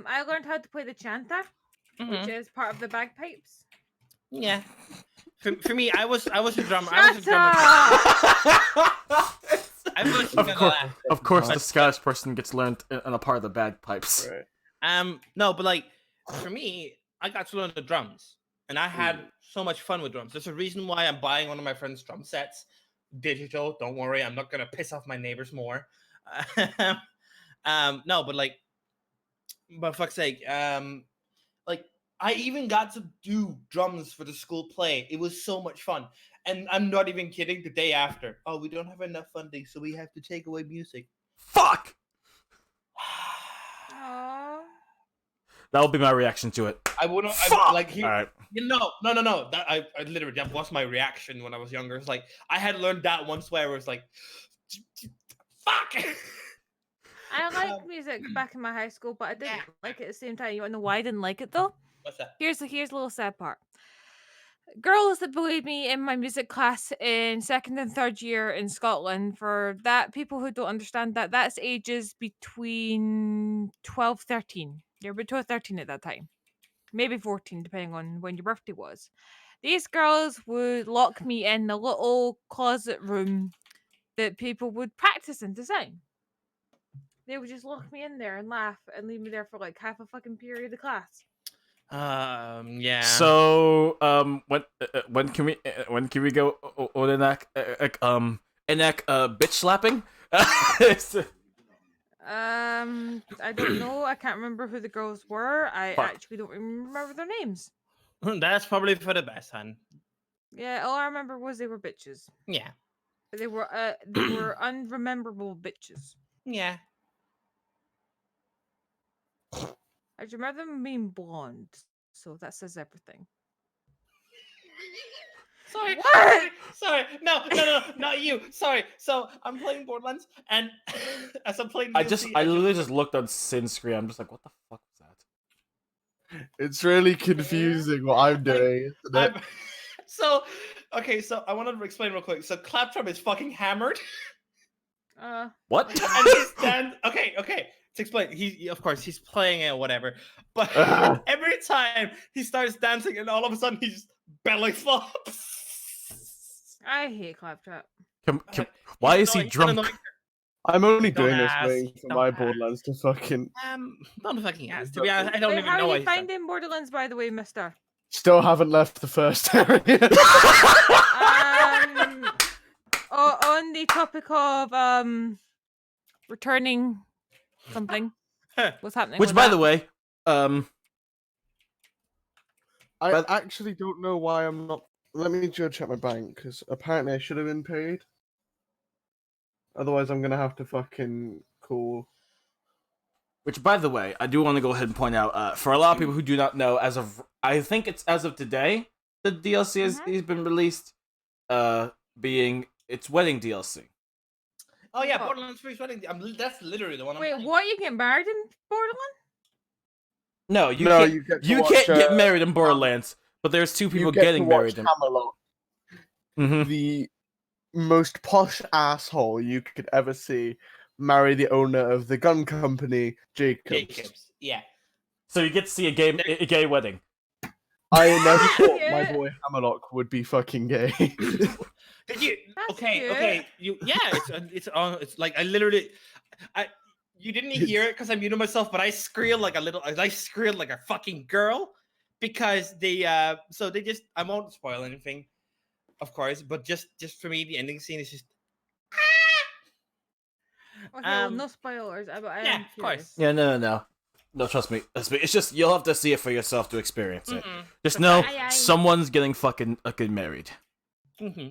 I learned how to play the chanter, Mhm. which is part of the bagpipes. Yeah. For me, I was a drummer. Shut up! Of course, the Scottish person gets learned in a part of the bagpipes. Right. No, but like for me, I got to learn the drums, and I had so much fun with drums. There's a reason why I'm buying one of my friend's drum sets, digital. Don't worry, I'm not gonna piss off my neighbors more. No, but like, but fuck's sake, like I even got to do drums for the school play. It was so much fun, and I'm not even kidding. The day after, we don't have enough funding, so we have to take away music. Fuck! Aww. That will be my reaction to it. I wouldn't Fuck! like he. All right. No. That I literally that was my reaction when I was younger. It's like I had learned that one swear where it's like, fuck. I liked music back in my high school, but I didn't like it at the same time. You want to know why I didn't like it though? What's that? Here's a little sad part. Girls that bullied me in my music class in second and third year in Scotland, for that, people who don't understand that, that's ages between 12, 13. You're between 13 at that time. Maybe 14, depending on when your birthday was. These girls would lock me in the little closet room that people would practice in design. They would just lock me in there and laugh and leave me there for like half a fucking period of class. Yeah. So, when can we go Odenak bitch slapping? I don't know. I can't remember who the girls were. I Fuck. actually don't remember their names. That's probably for the best, hun. Yeah, all I remember was they were bitches. Yeah. They were unrememberable bitches. Yeah. I just remember them being blonde, so that says everything. Sorry. What? Sorry. No, not you. Sorry. So I'm playing Borderlands, and as I'm playing, I literally just looked on Sin's screen. I'm just like, what the fuck was that? It's really confusing what I'm doing. Isn't it? So I wanted to explain real quick. So Claptrap is fucking hammered. What? And he stands. Okay. To explain, of course he's playing it or whatever, but every time he starts dancing, and all of a sudden he just belly flops. I hate Claptrap. Why is he drunk? I'm only Don't doing this ask, thing for don't my ask. Borderlands to fucking. Don't fucking ask. To be honest, I don't Wait, even how know are why you he's done. finding Borderlands, by the way, mister? Still haven't left the first area. On the topic of returning something. What's happening? Which, with by that? the way, I actually don't know why I'm not. Let me go check my bank because apparently I should have been paid. Otherwise, I'm gonna have to fucking call. Which, by the way, I do want to go ahead and point out, for a lot of people who do not know, I think it's as of today, the DLC has been released, being its wedding DLC. Oh yeah, Oh. Borderlands 3's wedding. That's literally the one. I'm Wait, playing. what? You get married in Borderlands? No, you No, can't. you get to You watch, can't get married in Borderlands, but there's two people you get getting to watch married in. Camelot. Mhm. The most posh asshole you could ever see marry the owner of the gun company, Jacobs. Yeah. So you get to see a gay wedding. I never thought Yeah. my boy Hammerlock would be fucking gay. Did you? That's Okay. cute. Okay. It's like I literally, you didn't hear it because I muted myself, but I squealed like a fucking girl because so they just, I won't spoil anything, of course, but just for me, the ending scene is just. Okay, well, no spoilers. I yeah, am of course. curious. Yeah, no. No, trust me. It's just you'll have to see it for yourself to experience it. Mm-mm. Just know Aye. someone's getting fucking married. Mm-hmm.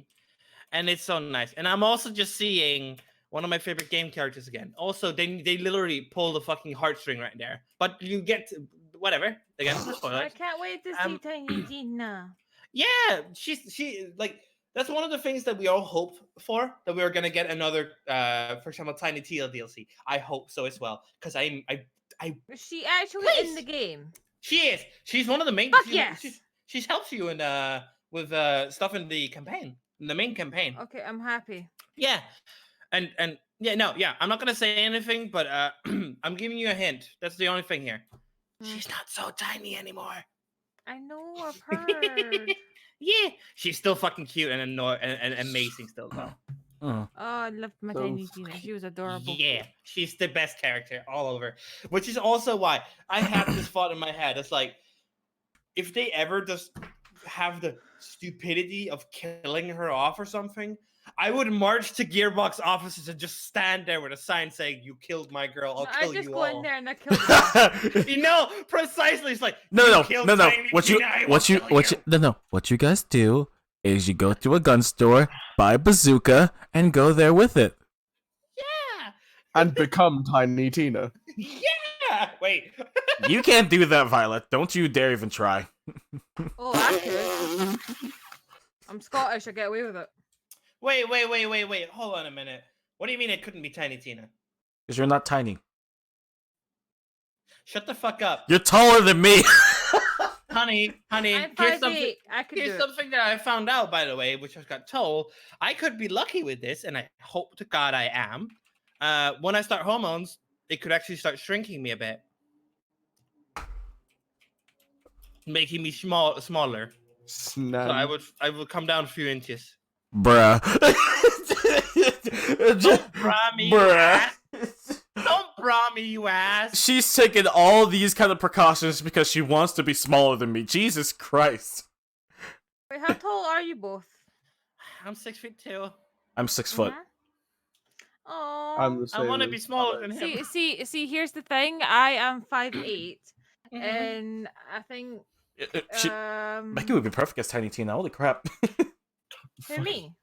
And it's so nice. And I'm also just seeing one of my favorite game characters again. Also, they literally pull the fucking heartstring right there. But you get whatever. Again, no I spoilers. can't wait to see Tiny Gina. Yeah, she like that's one of the things that we all hope for, that we are gonna get another for example Tiny Tina DLC. I hope so as well. Because Is she actually in the game? she is. She's one of the main Fuck yes! She helps you in with stuff in the campaign. In the main campaign. Okay, I'm happy. Yeah. And yeah, I'm not gonna say anything, but I'm giving you a hint. That's the only thing here. She's not so tiny anymore. I know, I've heard. Yeah, she's still fucking cute and amazing still though. Oh, I loved my So Tiny Gina. She was adorable. Yeah, she's the best character all over. Which is also why I have this thought in my head. It's like, if they ever just have the stupidity of killing her off or something, I would march to Gearbox offices and just stand there with a sign saying, "You killed my girl. I'll kill you all." I just go in there and I kill her. You know, precisely. It's like, No. killed What Tiny you Tina, I will kill you. no. What you guys do is you go to a gun store, buy a bazooka, and go there with it. Yeah. And become Tiny Tina. Yeah. Wait. You can't do that, Violet. Don't you dare even try. Oh, I could. I'm Scottish. I get away with it. Wait. Hold on a minute. What do you mean it couldn't be Tiny Tina? Because you're not tiny. Shut the fuck up. You're taller than me. Honey, I'm here's 5'8". something. I could do Here's it. something that I found out, by the way, which I got told. I could be lucky with this, and I hope to God I am. When I start hormones, it could actually start shrinking me a bit, making me smaller. Snap. So I would come down a few inches. Bruh. Don't bra me, you ass. Don't bra me, you ass. She's taking all these kind of precautions because she wants to be smaller than me. Jesus Christ. Wait, how tall are you both? I'm 6'2". I'm 6 foot. Oh. I'm the I same want to as be smaller Alex. than him. See. Here's the thing. I am 5'8", Mhm. and I think Becky would be perfect as Tiny Tina. Holy crap. for me.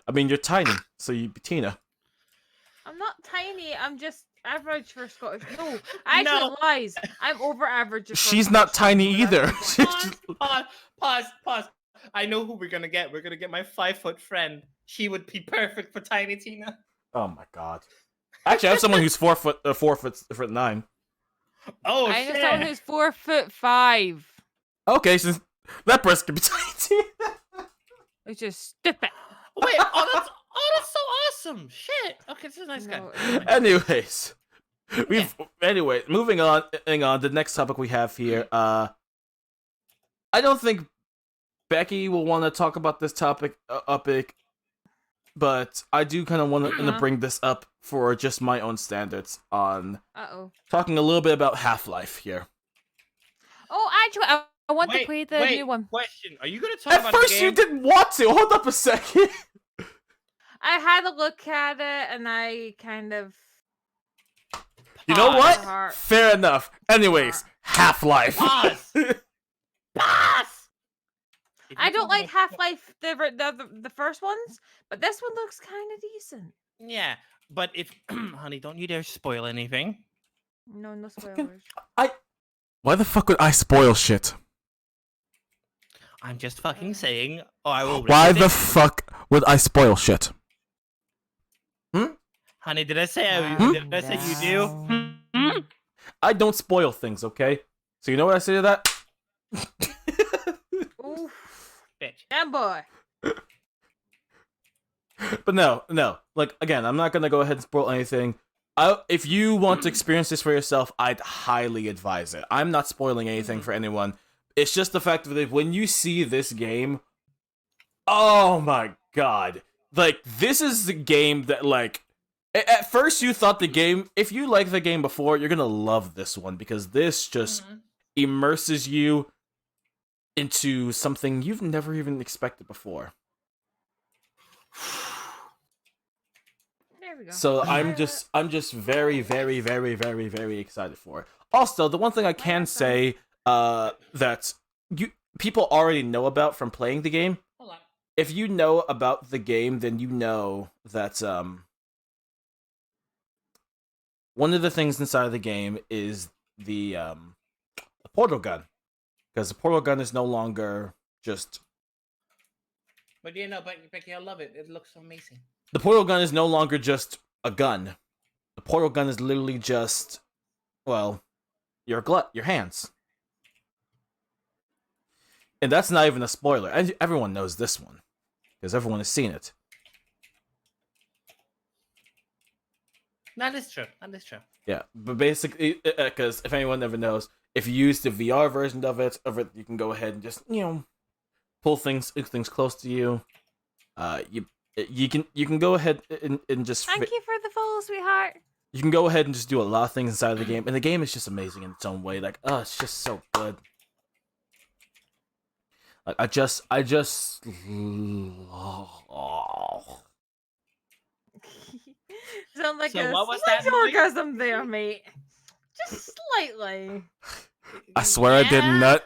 I mean, you're tiny, so you'd be Tina. I'm not tiny. I'm just average for Scottish. No, actually No. lies. I'm over average. For She's not Scottish tiny people, either. Pause. I know who we're gonna get. We're gonna get my 5-foot friend. She would be perfect for Tiny Tina. Oh my god. Actually, I have someone who's 4 foot 9. Oh I know shit! someone who's 4'5". Okay, since that person can be Tiny Tina. Which is stupid. Wait, that's so awesome! Shit. Okay, this is a nice guy. No, Anyways, moving on. Hang on. The next topic we have here. I don't think Becky will want to talk about this topic, but I do kind of want to bring this up for just my own standards on talking a little bit about Half-Life here. Oh, actually, I want to play the new one. Question: Are you gonna talk about At first, the game? you didn't want to. Hold up a second. I had a look at it and I kind of You know Pause. what? Heart. Fair enough. Anyways, Half-Life. Pause. Pause. If I you don't wanna- like Half-Life the first ones, but this one looks kind of decent. Yeah, but if honey, don't you dare spoil anything. No spoilers. Why the fuck would I spoil shit? I'm just fucking saying. Oh, I will. Why read the it. fuck would I spoil shit? Honey, did I say did I say you do? Hmm? I don't spoil things, okay? So you know what I say to that? Oof. Bitch. Yeah, boy. But no. Like, again, I'm not gonna go ahead and spoil anything. If you want to experience this for yourself, I'd highly advise it. I'm not spoiling anything for anyone. It's just the fact that when you see this game, oh my god. Like, this is the game that, like, at first you thought the game, if you like the game before, you're gonna love this one, because this just immerses you into something you've never even expected before. There we go. So I'm just very, very, very, very, very excited for it. Also, the one thing I can say that people already know about from playing the game. Hold on. If you know about the game, then you know that one of the things inside of the game is the portal gun, because the portal gun is no longer just But you know, Becky, I love it. It looks amazing. the portal gun is no longer just a gun. The portal gun is literally just, well, your hands. And that's not even a spoiler. Everyone knows this one, because everyone has seen it. That is true. That is true. Yeah, but basically, because if anyone ever knows, if you use the VR version of it, you can go ahead and just, pull things close to you. You can go ahead and just. Thank you for the follow, sweetheart. You can go ahead and just do a lot of things inside of the game, and the game is just amazing in its own way. Like, oh, it's just so good. Like, I just. Sound like So a what was slight that noise? orgasm there, mate. Just slightly. I swear I did not.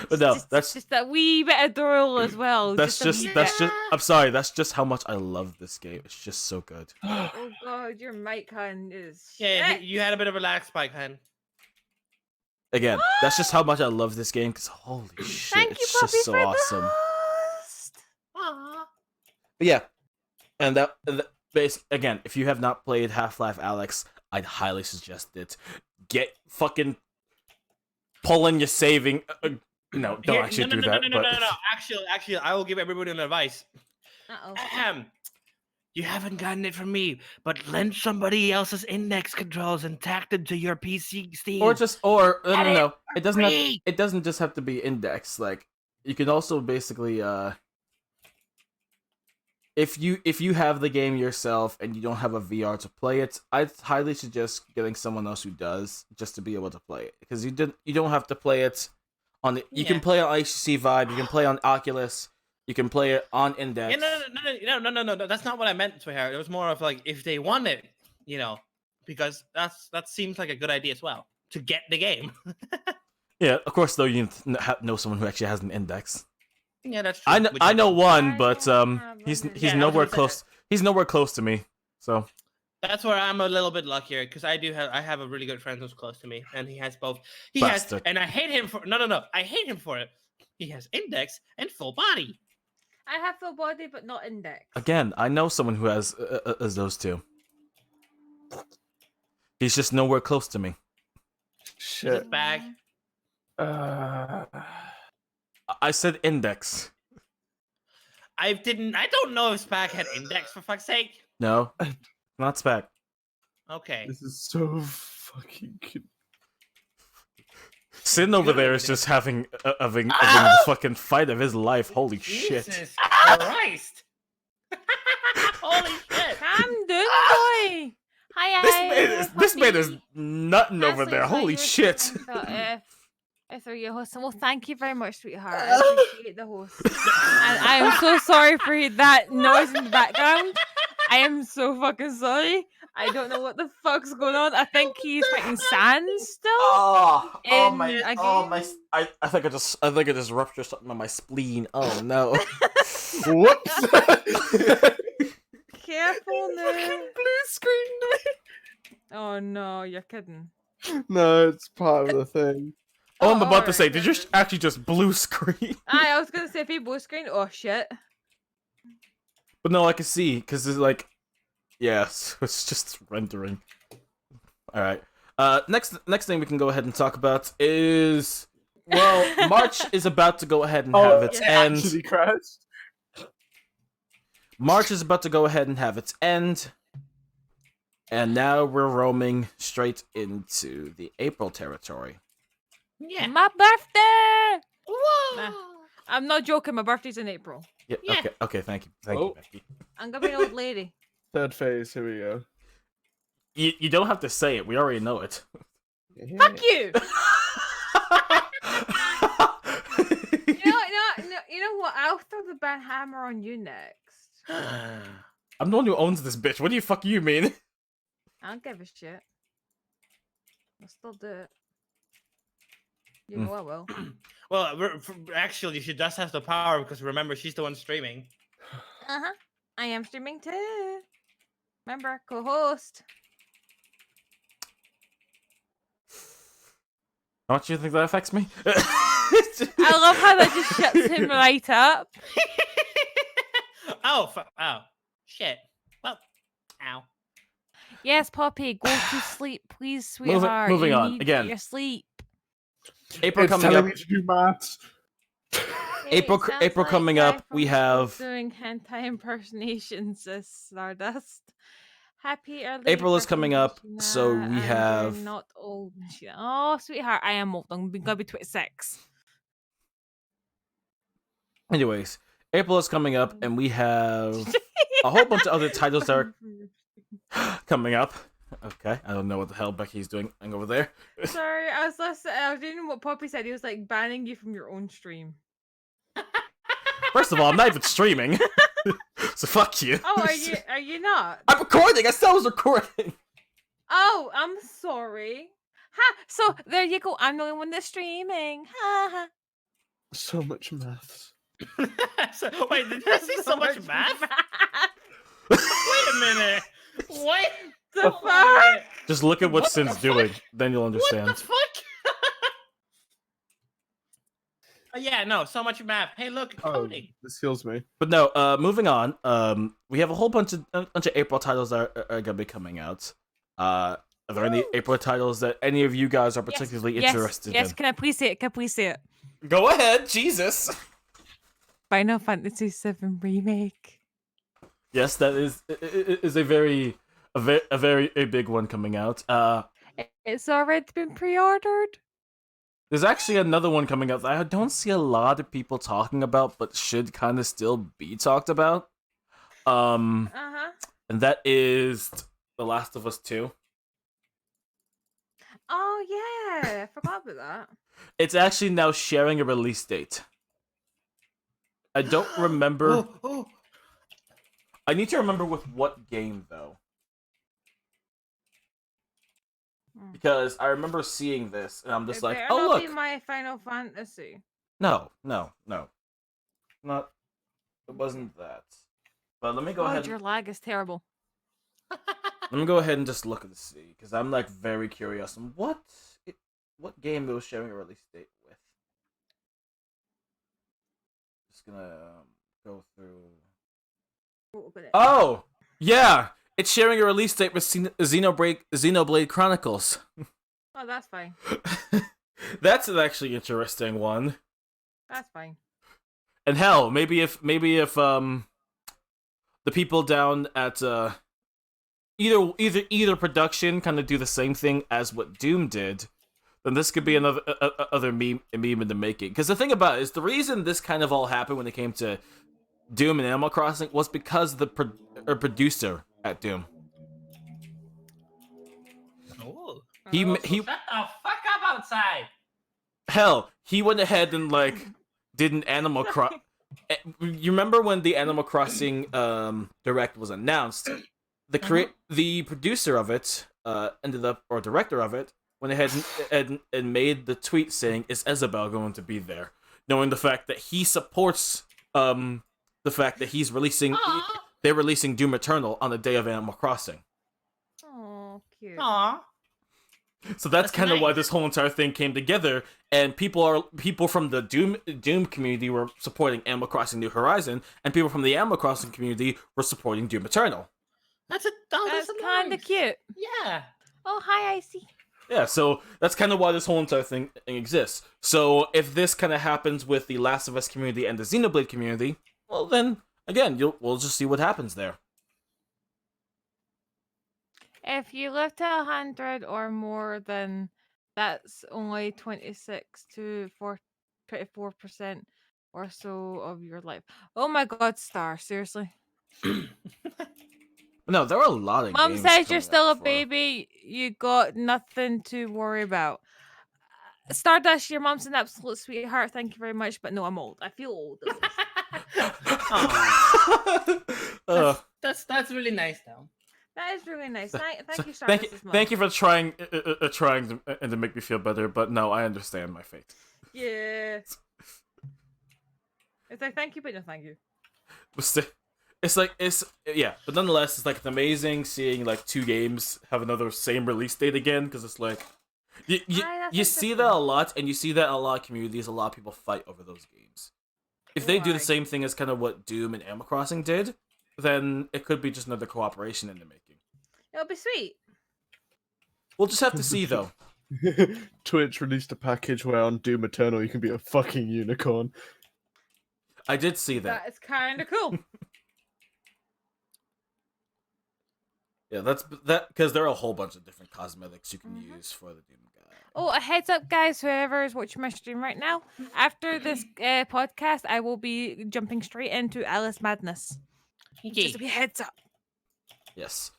But no, that's just that wee bit of drool as well. that's a just wee that's bit. just. I'm sorry. That's just how much I love this game. It's just so good. Oh god, your mic hand is. Yeah, shit. you had a bit of a lag spike, hun. Again, that's just how much I love this game. Because holy shit, Thank you, it's puppy, just so for awesome. the host. Aww. But yeah, and again, if you have not played Half-Life Alyx, I'd highly suggest it. Get fucking pulling your saving. No, don't Here- actually no, do no, that. No, but no, no. Actually, I will give everybody an advice. Uh-oh. Ahem. You haven't gotten it from me, but lend somebody else's index controls and tack them to your PC Steam. or Get it no. It doesn't have. free. It doesn't just have to be index. Like, you can also basically if you have the game yourself and you don't have a VR to play it, I'd highly suggest getting someone else who does, just to be able to play it, because you don't have to play it on the. You can Yeah. play on HTC Vive. You can play on Oculus. You can play it on Index. Yeah, no. That's not what I meant, sweetheart. It was more of like if they want it, because that seems like a good idea as well to get the game. Yeah, of course. Though you know someone who actually has an Index. Yeah, that's true. I know one, I but don't have he's one. he's Yeah, I was nowhere gonna say close. He's nowhere close to me. So That's where I'm a little bit luckier because I have a really good friend who's close to me, and he has both. He Bastard. has, and I hate him for no. I hate him for it. He has index and full body. I have full body, but not index. again, I know someone who has those two. He's just nowhere close to me. Shit. Shit. Bag. I said Index. I don't know if Spag had index for fuck's sake. No, not Spec. Okay. This is so fucking cute. Sin over there is just having the fucking fight of his life. Holy shit! Jesus Christ. Holy shit. Calm down, boy. Hi, This man is nutting over there. Holy shit! I throw you a host. Well, thank you very much, sweetheart. I appreciate the host. And I am so sorry for that noise in the background. I am so fucking sorry. I don't know what the fuck's going on. I think he's fighting Sans still. Oh, In my, a my! game? I think I just ruptured something on my spleen. Oh no! Whoops. Careful now. Blue screen. Oh no, you're kidding. No, it's part of the thing. Oh, I'm about to alright, say, did you then. actually just blue screen? I was gonna say if he blue screen. Oh shit. But no, I can see because it's like, yes, it's just rendering. All right. Next thing we can go ahead and talk about is, well, March is about to go ahead and have its end. Actually crashed. March is about to go ahead and have its end. And now we're roaming straight into the April territory. Yeah. My birthday. Whoa. Nah. I'm not joking. My birthday's in April. Yeah. Yeah. Okay. Thank you, Oh. Becky. I'm gonna be an old lady. Third phase. Here we go. You don't have to say it. We already know it. Fuck you. You know what? I'll throw the bad hammer on you next. I'm the one who owns this bitch. What do you fuck you mean? I don't give a shit. I'll still do it. You know I will. Well, actually, she does have the power because remember, she's the one streaming. Uh-huh. I am streaming too. Remember, co-host. How much do you think that affects me? I love how that just shuts him right up. Oh, shit. Well, ow. Yes, Poppy, go to sleep, please, sweetheart. moving You on. need Again. your sleep. April It's coming telling up. me to do maths. April It sounds April like coming guy up. We from have school doing hentai impersonations as Stardust. Happy early April is coming up, birthday, so Sheena, we and have- you're not old. Sheena. Oh, sweetheart, I am old. I'm gonna be 26. Anyways, April is coming up, and we have a whole bunch of other titles that are coming up. Okay, I don't know what the hell Becky's doing over there. Sorry, I was listening. I was reading what Poppy said. He was like banning you from your own stream. First of all, I'm not even streaming, so fuck you. Oh, are you not? I'm recording. I said I was recording. Oh, I'm sorry. Ha! So there you go. I'm the only one that's streaming. Ha ha. So much maths. Wait, did you say so much math? Wait a minute. What The fuck? Just look at what What the Sin's doing, fuck? then you'll What understand. the fuck? Yeah, no, so much math. Hey, look, Oh, coding. this heals me. But no, moving on. We have a whole bunch of April titles that are gonna be coming out. Are there any April titles that any of you guys are particularly interested Yes, in? can I please say it? Can I please say it? Go ahead, Jesus. Final Fantasy VII Remake. Yes, that is a very big one coming out. It's already been pre-ordered. There's actually another one coming out that I don't see a lot of people talking about, but should kind of still be talked about. Uh-huh. And that is The Last of Us 2. Oh yeah, I forgot about that. It's actually now sharing a release date. I don't remember. Oh. I need to remember with what game though. Because I remember seeing this and I'm just It like, better oh not look. be my Final Fantasy. No. Not it wasn't that. But let me go God, ahead. your lag is terrible. Let me go ahead and just look and see, because I'm like very curious on what game it was sharing a release date with. Just gonna go through. Oh yeah, it's sharing a release date with Xenoblade Chronicles. Oh, that's fine. That's an actually interesting one. That's fine. And hell, maybe if the people down at either production kind of do the same thing as what Doom did, then this could be another other meme in the making. Because the thing about it is, the reason this kind of all happened when it came to Doom and Animal Crossing was because the producer at Doom. Oh. He Shut the fuck up outside. Hell, he went ahead and did an Animal Crossing. You remember when the Animal Crossing direct was announced? The producer of it ended up, or director of it, went ahead and made the tweet saying, "Is Isabel going to be there?" Knowing the fact that he supports the fact that they're releasing Doom Eternal on the day of Animal Crossing. Oh, cute. Aw. So that's kind of nice. why this whole entire thing came together, and people from the Doom community were supporting Animal Crossing New Horizon, and people from the Animal Crossing community were supporting Doom Eternal. That's kind of cute. Yeah. Oh, hi, Icy. Yeah, so that's kind of why this whole entire thing exists. So if this kind of happens with the Last of Us community and the Xenoblade community, well then, again, we'll just see what happens there. If you live to 100 or more, then that's only 26 to 24% or so of your life. Oh my god, Star, seriously. No, there are a lot of Mom games says coming you're still a up for- baby. You got nothing to worry about. Stardust, your mom's an absolute sweetheart. Thank you very much. But no, I'm old. I feel old. Aw. That's really nice though. That is really nice. Thank you, Thank you, Stardust's mom. thank you for trying to make me feel better, but no, I understand my fate. Yeah. It's like thank you, but no thank you. But nonetheless, it's amazing seeing two games have another same release date again, because it's you see that a lot, and you see that in a lot of communities. A lot of people fight over those games. If they do the same thing as kind of what Doom and Animal Crossing did, then it could be just another cooperation in the making. It'll be sweet. We'll just have to see, though. Twitch released a package where on Doom Eternal you can be a fucking unicorn. I did see that. That is kind of cool. Yeah, that's because there are a whole bunch of different cosmetics you can use for the Doom guy. Oh, a heads up, guys! Whoever is watching my stream right now, after this podcast, I will be jumping straight into Alice Madness. Just a heads up. Yes,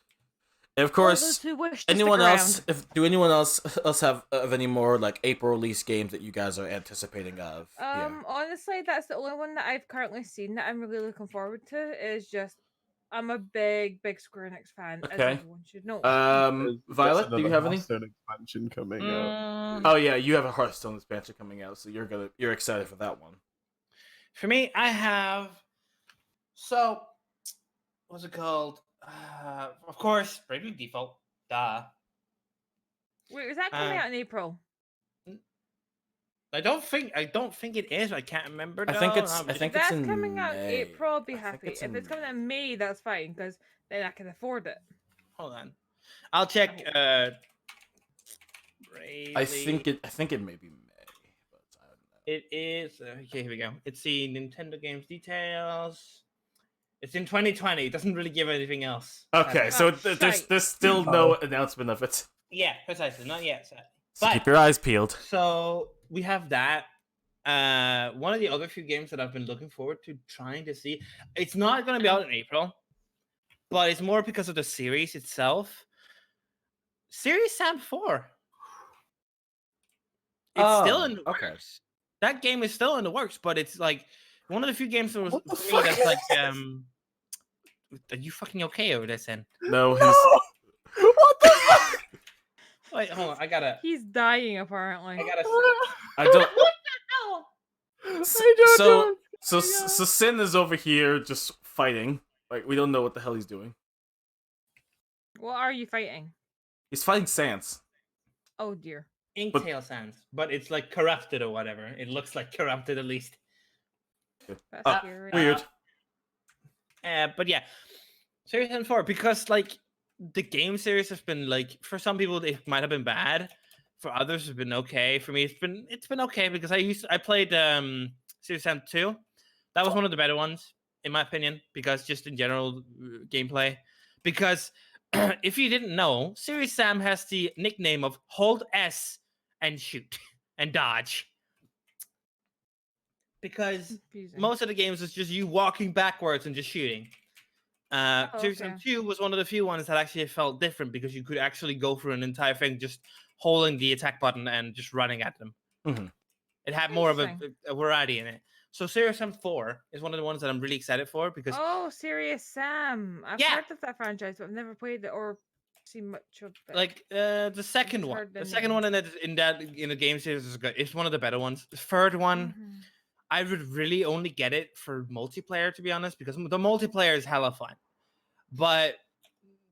and of All those course, who wish to anyone stick else? around. Do anyone else have any more April release games that you guys are anticipating of? Honestly, that's the only one that I've currently seen that I'm really looking forward to. Is just I'm a big Square Enix fan, as Okay. everyone should know. There's Violet, do you another have any? Hearthstone expansion coming out. Oh yeah, you have a Hearthstone expansion coming out, so you're excited for that one. For me, I have. So, what's it called? Of course, Bravely Default. Duh. Wait, is that coming out in April? I don't think it is. I can't remember. I think though. it's If that's in coming out in May. April, I'll be I think happy. it's If in it's coming out in May, that's fine because then I can afford it. Hold on. I'll check. I think it may be May, but I don't know. It is. Okay, here we go. It's the Nintendo games details. It's in 2020. It doesn't really give anything else. Okay, so shite. there's still no announcement of it. Yeah, precisely. Not yet. Sadly. So But- keep your eyes peeled. So we have that. One of the other few games that I've been looking forward to trying to see. It's not going to be out in April, but it's more because of the series itself. Series Sam 4. It's still in the works. That game is still in the works, but it's one of the few games that was What the for me fuck that's is Are you fucking okay over there, Sen? No, No! What the fuck? Wait, hold on. I gotta. He's dying apparently. I don't. What the hell? I don't know. So Sin is over here just fighting. We don't know what the hell he's doing. What are you fighting? He's fighting Sans. Oh dear. Inktail Sands, but it's corrupted or whatever. It looks like corrupted at least. That's scary. Weird. But yeah, Series Sam 4 because the game series has been for some people it might have been bad, for others it's been okay. For me, it's been okay because I played Series Sam 2. That was one of the better ones in my opinion because just in general gameplay. Because if you didn't know, Series Sam has the nickname of Hold S and shoot and dodge. Because Confusing. most of the games is just you walking backwards and just shooting. Series Sam 2 was one of the few ones that actually felt different because you could actually go through an entire thing just holding the attack button and just running at them. Mhm. It had more of Interesting. a variety in it. So Serious Sam 4 is one of the ones that I'm really excited for because Oh, Serious Sam. I've Yeah. heard of that franchise, but I've never played it or seen much of it. like the second just one, heard the the second name. one in the game series is good. It's one of the better ones. The third one, Mhm. I would really only get it for multiplayer, to be honest, because the multiplayer is hella fun. But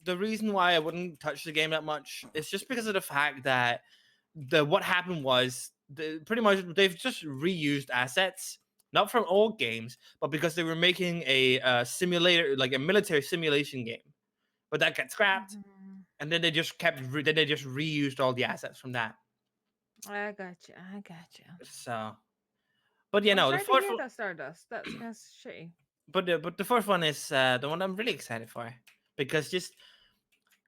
the reason why I wouldn't touch the game that much is just because of the fact that what happened was pretty much they've just reused assets, not from old games, but because they were making a simulator, like a military simulation game, but that got scrapped, Mhm. and then they just then they just reused all the assets from that. I got you. I got you. So, but yeah, I'm no, the sorry to fourth hear one, that, Stardust. That's kind of shitty. but the fourth one is the one I'm really excited for because just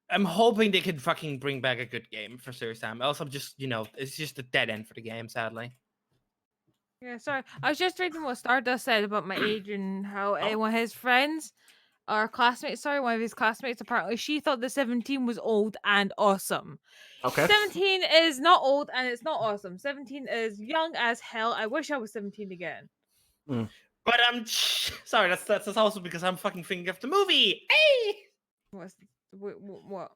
I'm hoping they could fucking bring back a good game for Serious Sam. Else, I'm just it's just a dead end for the game, sadly. Yeah, sorry. I was just reading what Stardust said about my age and how Oh. one of his friends or classmates, sorry, one of his classmates, apparently she thought the 17 was old and awesome. Okay. 17 is not old and it's not awesome. 17 is young as hell. I wish I was 17 again. But I'm sorry. That's also because I'm fucking thinking of the movie. Hey. What?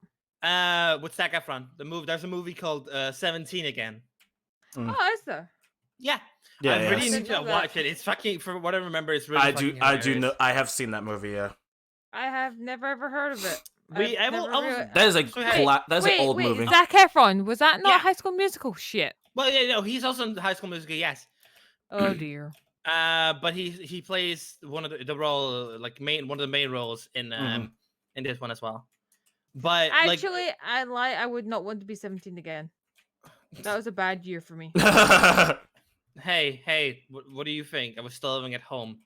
With Zac Efron, the movie. There's a movie called 17 again. Oh, is there? Yeah, Yeah, I really yes. need Didn't know to that. watch it. It's fucking, for what I remember, it's really. I fucking do know. hilarious. I have seen that movie. Yeah, I have never ever heard of it. I will. that is a So, hey, that's an old wait, movie. Zac Efron, was that not Yeah. High School Musical shit? Well, yeah, no, he's also in High School Musical. Yes. Oh dear. But he plays one of the role, like one of the main roles in in this one as well. But Actually, I would not want to be 17 again. That was a bad year for me. hey, what do you think? I was still living at home.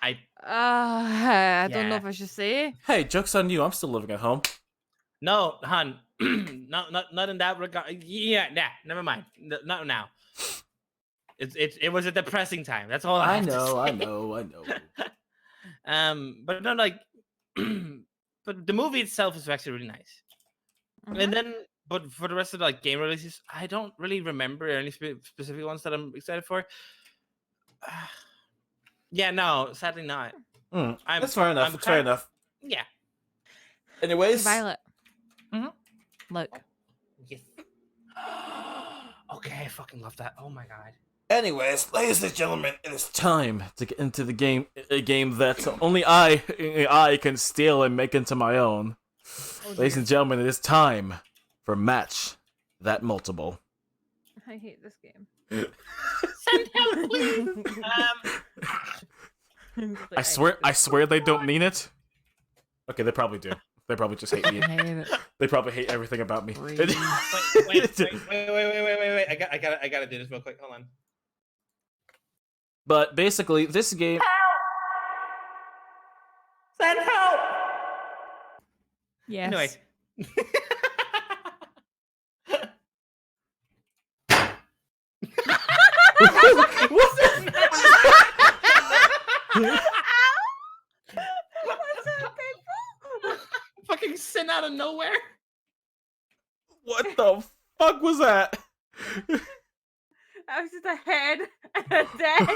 I don't know Yeah. if I should say. Hey, joke's on you. I'm still living at home. No, hun, not in that regard. Yeah, nah, never mind. Not now. It was a depressing time. That's all I have to say. I know. But no, like, but the movie itself is actually really nice. Mhm. And then, but for the rest of the game releases, I don't really remember any specific ones that I'm excited for. Yeah, no, sadly not. That's fair enough. It's fair enough. Yeah. Anyways, Violet. Mhm. Look. Yes. Okay, I fucking love that. Oh my god. Anyways, ladies and gentlemen, it is time to get into the game. A game that only I can steal and make into my own. Oh, Ladies dear. and gentlemen, it is time for Match That Multiple. I hate this game. Send help, please. I swear they don't mean it. Okay, they probably do. They probably just hate me. I hate it. They probably hate everything about me. Breathe. wait. I gotta do this real quick. Hold on. But basically, this game. Send help. Yes. Anyway. What's that? What's that, people? Fucking sin out of nowhere. What the fuck was that? That was just a head and a dead.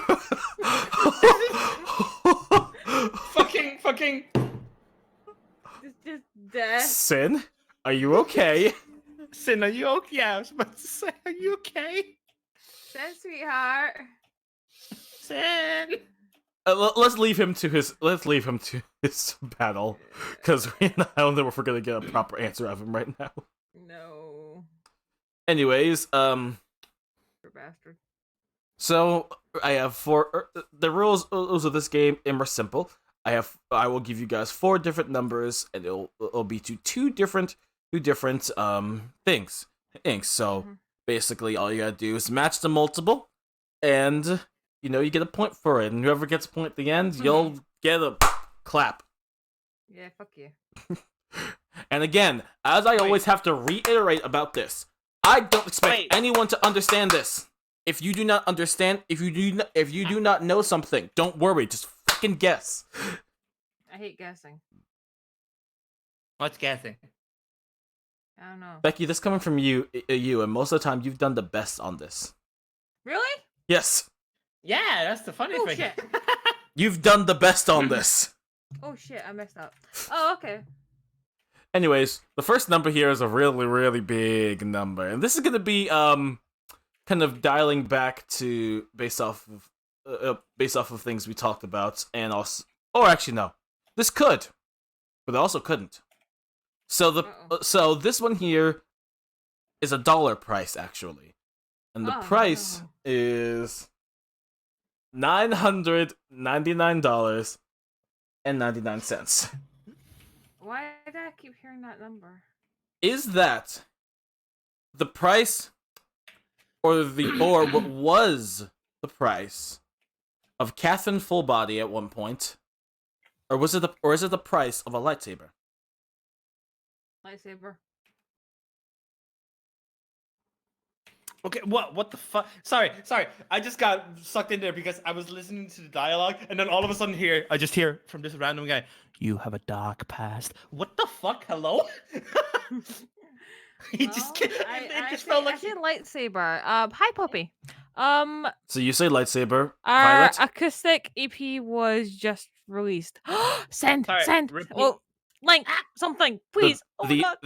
fucking. Just death. Sin, are you okay? Sin, are you okay? Yeah, I was about to say, are you okay? Dead, sweetheart. Sin. Let's leave him to his. Let's leave him to his battle, because I don't know if we're gonna get a proper answer of him right now. No. Anyways, Poor bastard. so I have four. The rules of this game are simple. I will give you guys 4 different numbers, and it'll be to two different things. So basically, all you gotta do is match the multiple, and you get a point for it. And whoever gets a point at the end, you'll get a clap. Yeah, fuck you. And again, as I always have to reiterate about this, I don't expect anyone to understand this. If you do not understand, if you do not know something, don't worry. Just fucking guess. I hate guessing. What's guessing? I don't know. Becky, this coming from you, and most of the time you've done the best on this. Really? Yes, Yeah, that's the funny Oh, thing. shit. you've done the best on this. Oh shit, I messed up. Oh, okay. Anyways, the first number here is a really, really big number, and this is gonna be kind of dialing back to based off of things we talked about, and also, or actually no, this could, but it also couldn't. So so this one here is a dollar price actually, and the Oh, price no. is $999.99. Why did I keep hearing that number? Is that the price, or what was the price of Catherine Full Body at one point, or is it the price of a lightsaber? Lightsaber. Okay, what the fuck? Sorry. I just got sucked in there because I was listening to the dialogue, and then all of a sudden I just hear from this random guy, "You have a dark past." What the fuck? Hello? He just Well, it just felt like I said lightsaber. Hi Poppy. So you say lightsaber, Our Violet? acoustic EP was just released. Send. Sorry, repeat. Well, link something, please. Oh my god.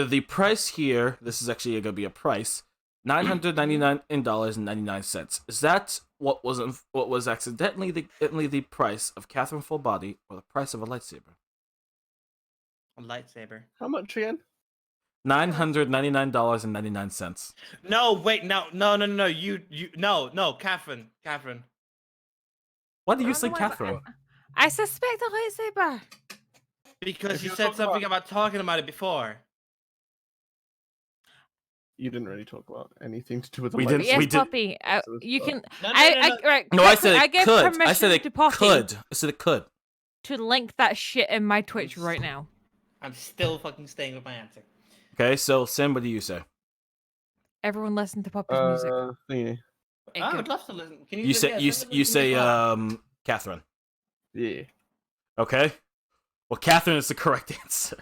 The price here. This is actually gonna be a price. $999.99. Is that what was accidentally the price of Catherine Full Body, or the price of a lightsaber? A lightsaber. How much again? $999.99. No, wait, no. You no, Catherine. Why do I you don't say know why, but Catherine? I suspect a lightsaber. Because If you you're said talking something about talking about it before. You didn't really talk about anything to do with the We didn't- Yes, we did- Poppy. You can. No. Right. No, I said I it give could. permission I said it to Poppy could. I said it could. to link that shit in my Twitch right now. I'm still fucking staying with my answer. Okay, so Sam, what do you say? Everyone listen to Poppy's music. Thingy. It I could- would love to listen. Can you, You say yeah, you send it you to me say as well. Catherine. Yeah. Okay. Well, Catherine is the correct answer.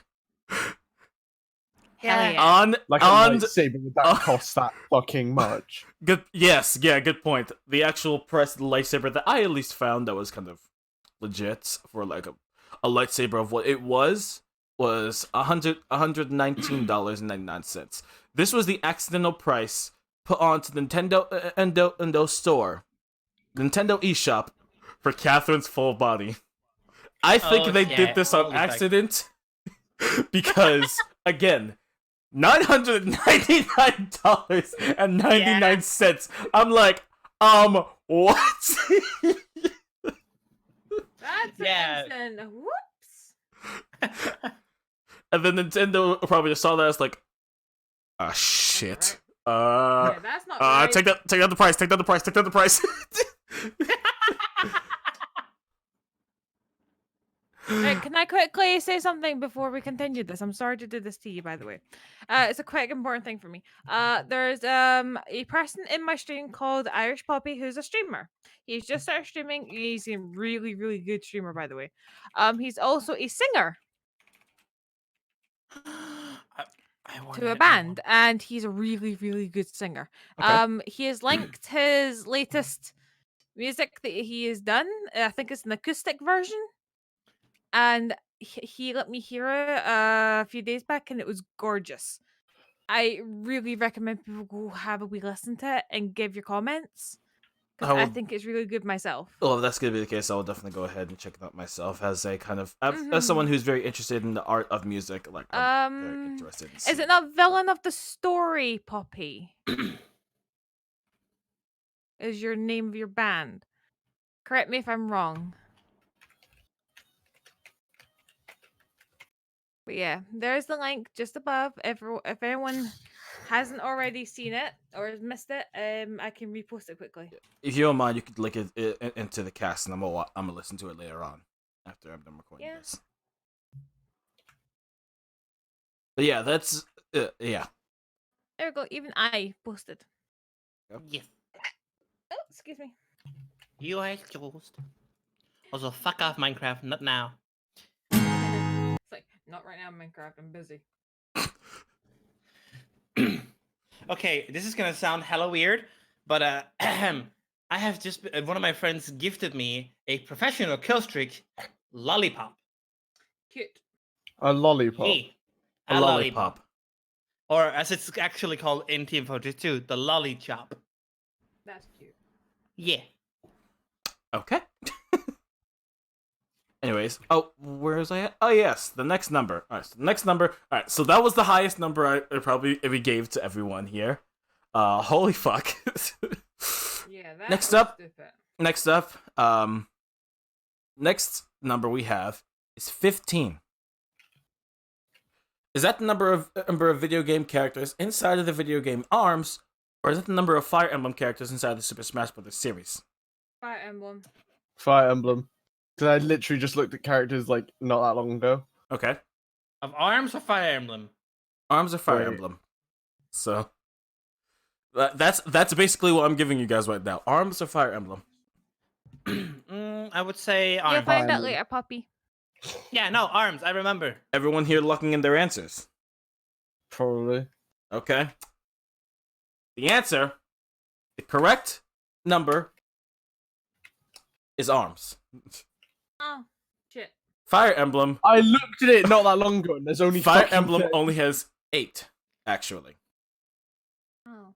Hell yeah. On Like a lightsaber, would that cost that fucking much? good. Yes. Yeah. Good point. The actual price of the lightsaber that I at least found that was kind of legit for like a lightsaber of what it was $119.99. This was the accidental price put onto the Nintendo store, Nintendo eShop, for Catherine's Full Body. I think Oh, they shit. did this on Holy fuck. accident because, again, $999.99. I'm like, what? That's Yeah. an instant. Whoops. And then Nintendo probably just saw that as like, ah, shit. Yeah, that's not right. Take down the price. Take down the price. Right, can I quickly say something before we continue this? I'm sorry to do this to you, by the way. It's a quite important thing for me. There's a person in my stream called Irish Poppy who's a streamer. He's just started streaming. He's a really, really good streamer, by the way. He's also a singer I want to a it, I band, want and he's a really, really good singer. Okay. He has linked his latest music that he has done. I think it's an acoustic version. And he let me hear it a few days back, and it was gorgeous. I really recommend people go have a wee listen to it and give your comments, because I would- think it's really good myself. Well, if that's gonna be the case, I'll definitely go ahead and check it out myself. As a kind of as someone Mhm. who's very interested in the art of music, like I'm very interested. In Is seeing it not Villain of the Story, Poppy? Is your name of your band? Correct me if I'm wrong. But yeah, there's the link just above. If anyone hasn't already seen it or has missed it, I can repost it quickly. If you don't mind, you could link it into the cast, and I'm gonna listen to it later on after I'm done recording Yeah. this. But yeah, that's yeah. There we go. Even I posted. Yes. Oh, excuse me. You are closed. Also, fuck off, Minecraft. Not now. It's like, not right now, Minecraft. I'm busy. Okay, this is gonna sound hella weird, But I have just one of my friends gifted me a professional kill streak lollipop. Cute. A lollipop. Hey, A lollipop. or as it's actually called in Team Fortress 2, the lolly-chop. That's cute. Yeah. Okay. Anyways, oh, where was I at? Oh, yes, the next number. All right, so the next number. All right, so that was the highest number I probably we gave to everyone here. Holy fuck. Yeah, that Next was up. stupid. Next number we have is 15. Is that the number of video game characters inside of the video game ARMS, or is it the number of Fire Emblem characters inside the Super Smash Bros. Series? Fire Emblem. Fire Emblem. Because I literally just looked at characters like not that long ago. Okay. Of ARMS or Fire Emblem? ARMS or Fire Wait. Emblem. So that's basically what I'm giving you guys right now. ARMS or Fire Emblem. I would say You'll ARMS. find out Emblem. later, puppy. Yeah, no, ARMS. I remember. Everyone here locking in their answers. Probably. Okay. The answer, the correct number, is ARMS. Oh, shit. Fire Emblem. I looked at it not that long ago, and there's only Fire fucking Emblem 30. only has 8, actually. Oh.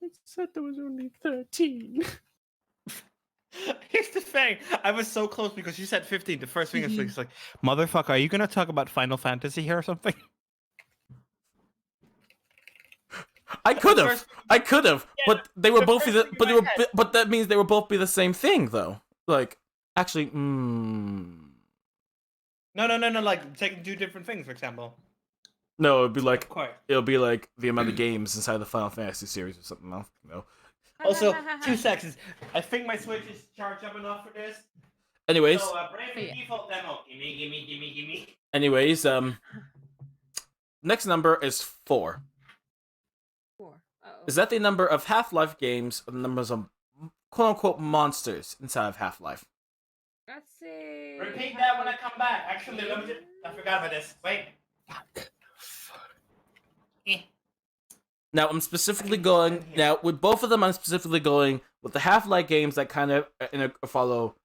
It said there was only 13. Here's the thing. I was so close because you said 15. The first thing is like, motherfucker, are you gonna talk about Final Fantasy here or something? I could have. first- Yeah, But they were the both first the, thing in but they my were head. but that means they were both be the same thing though. Like actually No. Like taking two different things, for example. no, it'd be like Of course. it'll be like the amount of games inside the Final Fantasy series or something else. No. Also, 2 seconds. I think my Switch is charged up enough for this. Anyways, So, Brave Yeah. default demo. Gimme. anyways, next number is 4. 4. Uh-oh. Is that the number of Half-Life games or the numbers of quote-unquote monsters inside of Half-Life? Let's see. Repeat that when I come back. Actually, let me just... I forgot about this. Wait. Eh. Now, I'm specifically going... Now, with both of them, I'm specifically going with the Half-Life games that kind of follow,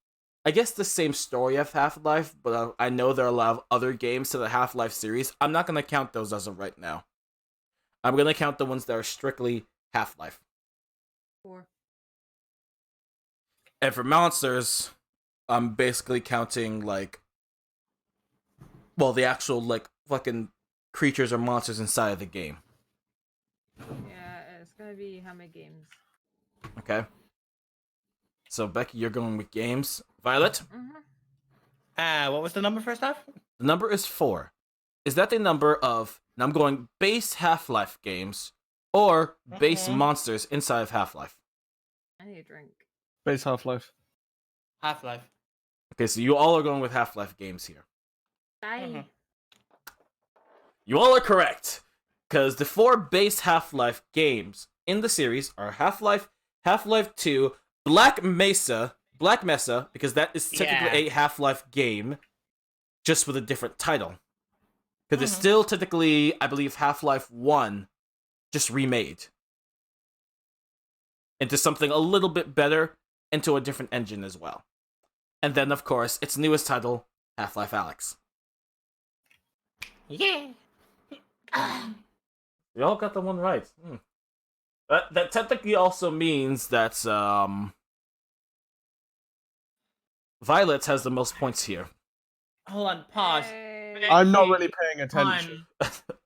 I guess, the same story of Half-Life, but I know there are a lot of other games to the Half-Life series. I'm not going to count those as of right now. I'm going to count the ones that are strictly Half-Life. 4. And for monsters, I'm basically counting, like... Well, the actual, like, fucking creatures or monsters inside of the game. Yeah, it's gonna be how many games? Okay? So, Becky, you're going with games. Violet? Mm-hmm. What was the number first off? The number is 4. Is that the number of... Now I'm going base Half-Life games or base monsters inside of Half-Life? I need a drink. Base Half-Life. Half-Life. Okay, so you all are going with Half-Life games here. Die. You all are correct. Because the 4 base Half-Life games in the series are Half-Life, Half-Life 2, Black Mesa, because that is technically a Half-Life game, just with a different title. Because it's still technically, I believe, Half-Life 1, just remade. Into something a little bit better, into a different engine as well. And then, of course, its newest title, Half-Life Alyx. Yeah. We all got the one right. That technically also means that Violet has the most points here. Hold on, pause. Yay. I'm not really paying attention.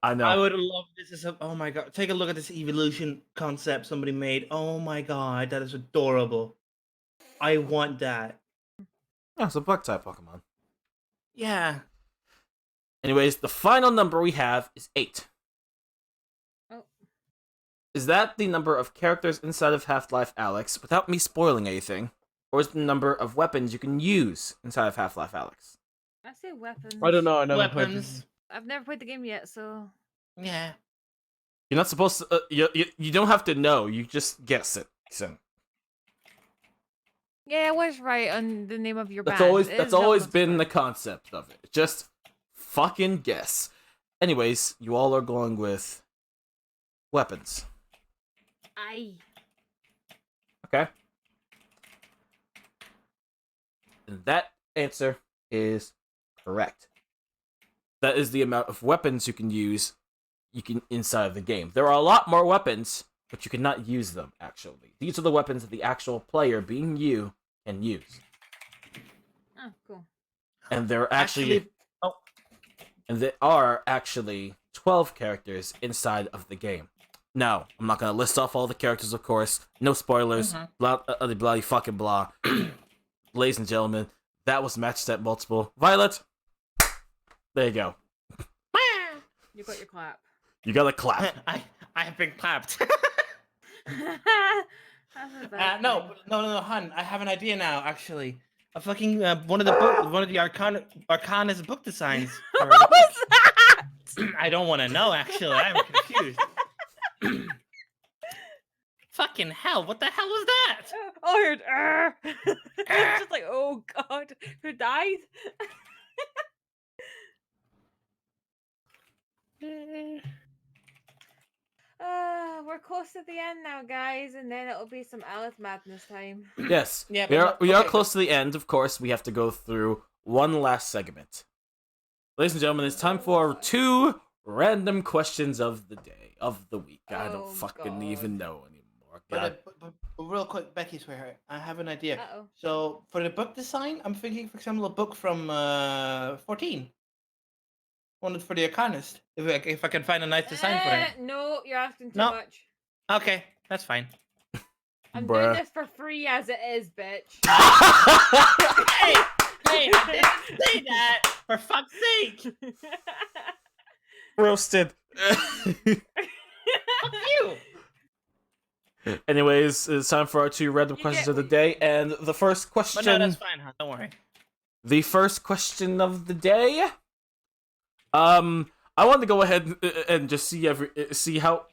I know. I would love this as a... Oh my god. Take a look at this evolution concept somebody made. Oh my god, that is adorable. I want that. Oh, it's a bug type Pokemon. Yeah. Anyways, the final number we have is 8. Oh. Is that the number of characters inside of Half-Life Alyx without me spoiling anything? Or is it the number of weapons you can use inside of Half-Life Alyx? I say weapons. I don't know. I never played Weapons. this. I've never played the game yet, so Yeah. You're not supposed to. You don't have to know. You just guess it. So yeah, I was right on the name of your that's band. always It that's is always Zelda's been the Sword. concept of it. Just fucking guess. Anyways, you all are going with weapons. Aye. Okay? And that answer is correct. That is the amount of weapons you can use inside of the game. There are a lot more weapons, but you cannot use them, actually. These are the weapons that the actual player, being you, can use. Oh, cool. And there are actually and there are actually 12 characters inside of the game. Now, I'm not gonna list off all the characters, of course. No spoilers. Blah, blah, fucking blah. Ladies and gentlemen, that was Match Step Multiple. Violet, there you go. You got your clap. You got a clap. I have been clapped. That's a bad No, thing. no, hun. I have an idea now. Actually, a fucking one of the Arcana's book designs. What was that? I don't want to know. Actually, I'm confused. Fucking hell! What the hell was that? Oh, I heard. It's just like, oh god, who died? We're close to the end now, guys, and then it'll be some Alice Madness time. Yes, Yeah, we but are okay, close to the end. Of course, we have to go through one last segment. Ladies and gentlemen, it's time for 2 random questions of the day, of the week. I Oh, don't fucking God. even know anymore. God. But real quick, Becky, sweetheart, I have an idea. Uh-oh. So for the book design, I'm thinking, for example, a book from 14. One for the Arcanist. If I can find a nice design for it. No, you're asking too No. much. Okay, that's fine. I'm Bruh. doing this for free as it is, bitch. Hey, I didn't say that. For fuck's sake. Roasted. Fuck you. Anyways, it's time for our 2 random You questions get of the what- day, and the first question. But no, that's fine, huh? Don't worry. The first question of the day. I want to go ahead and just see how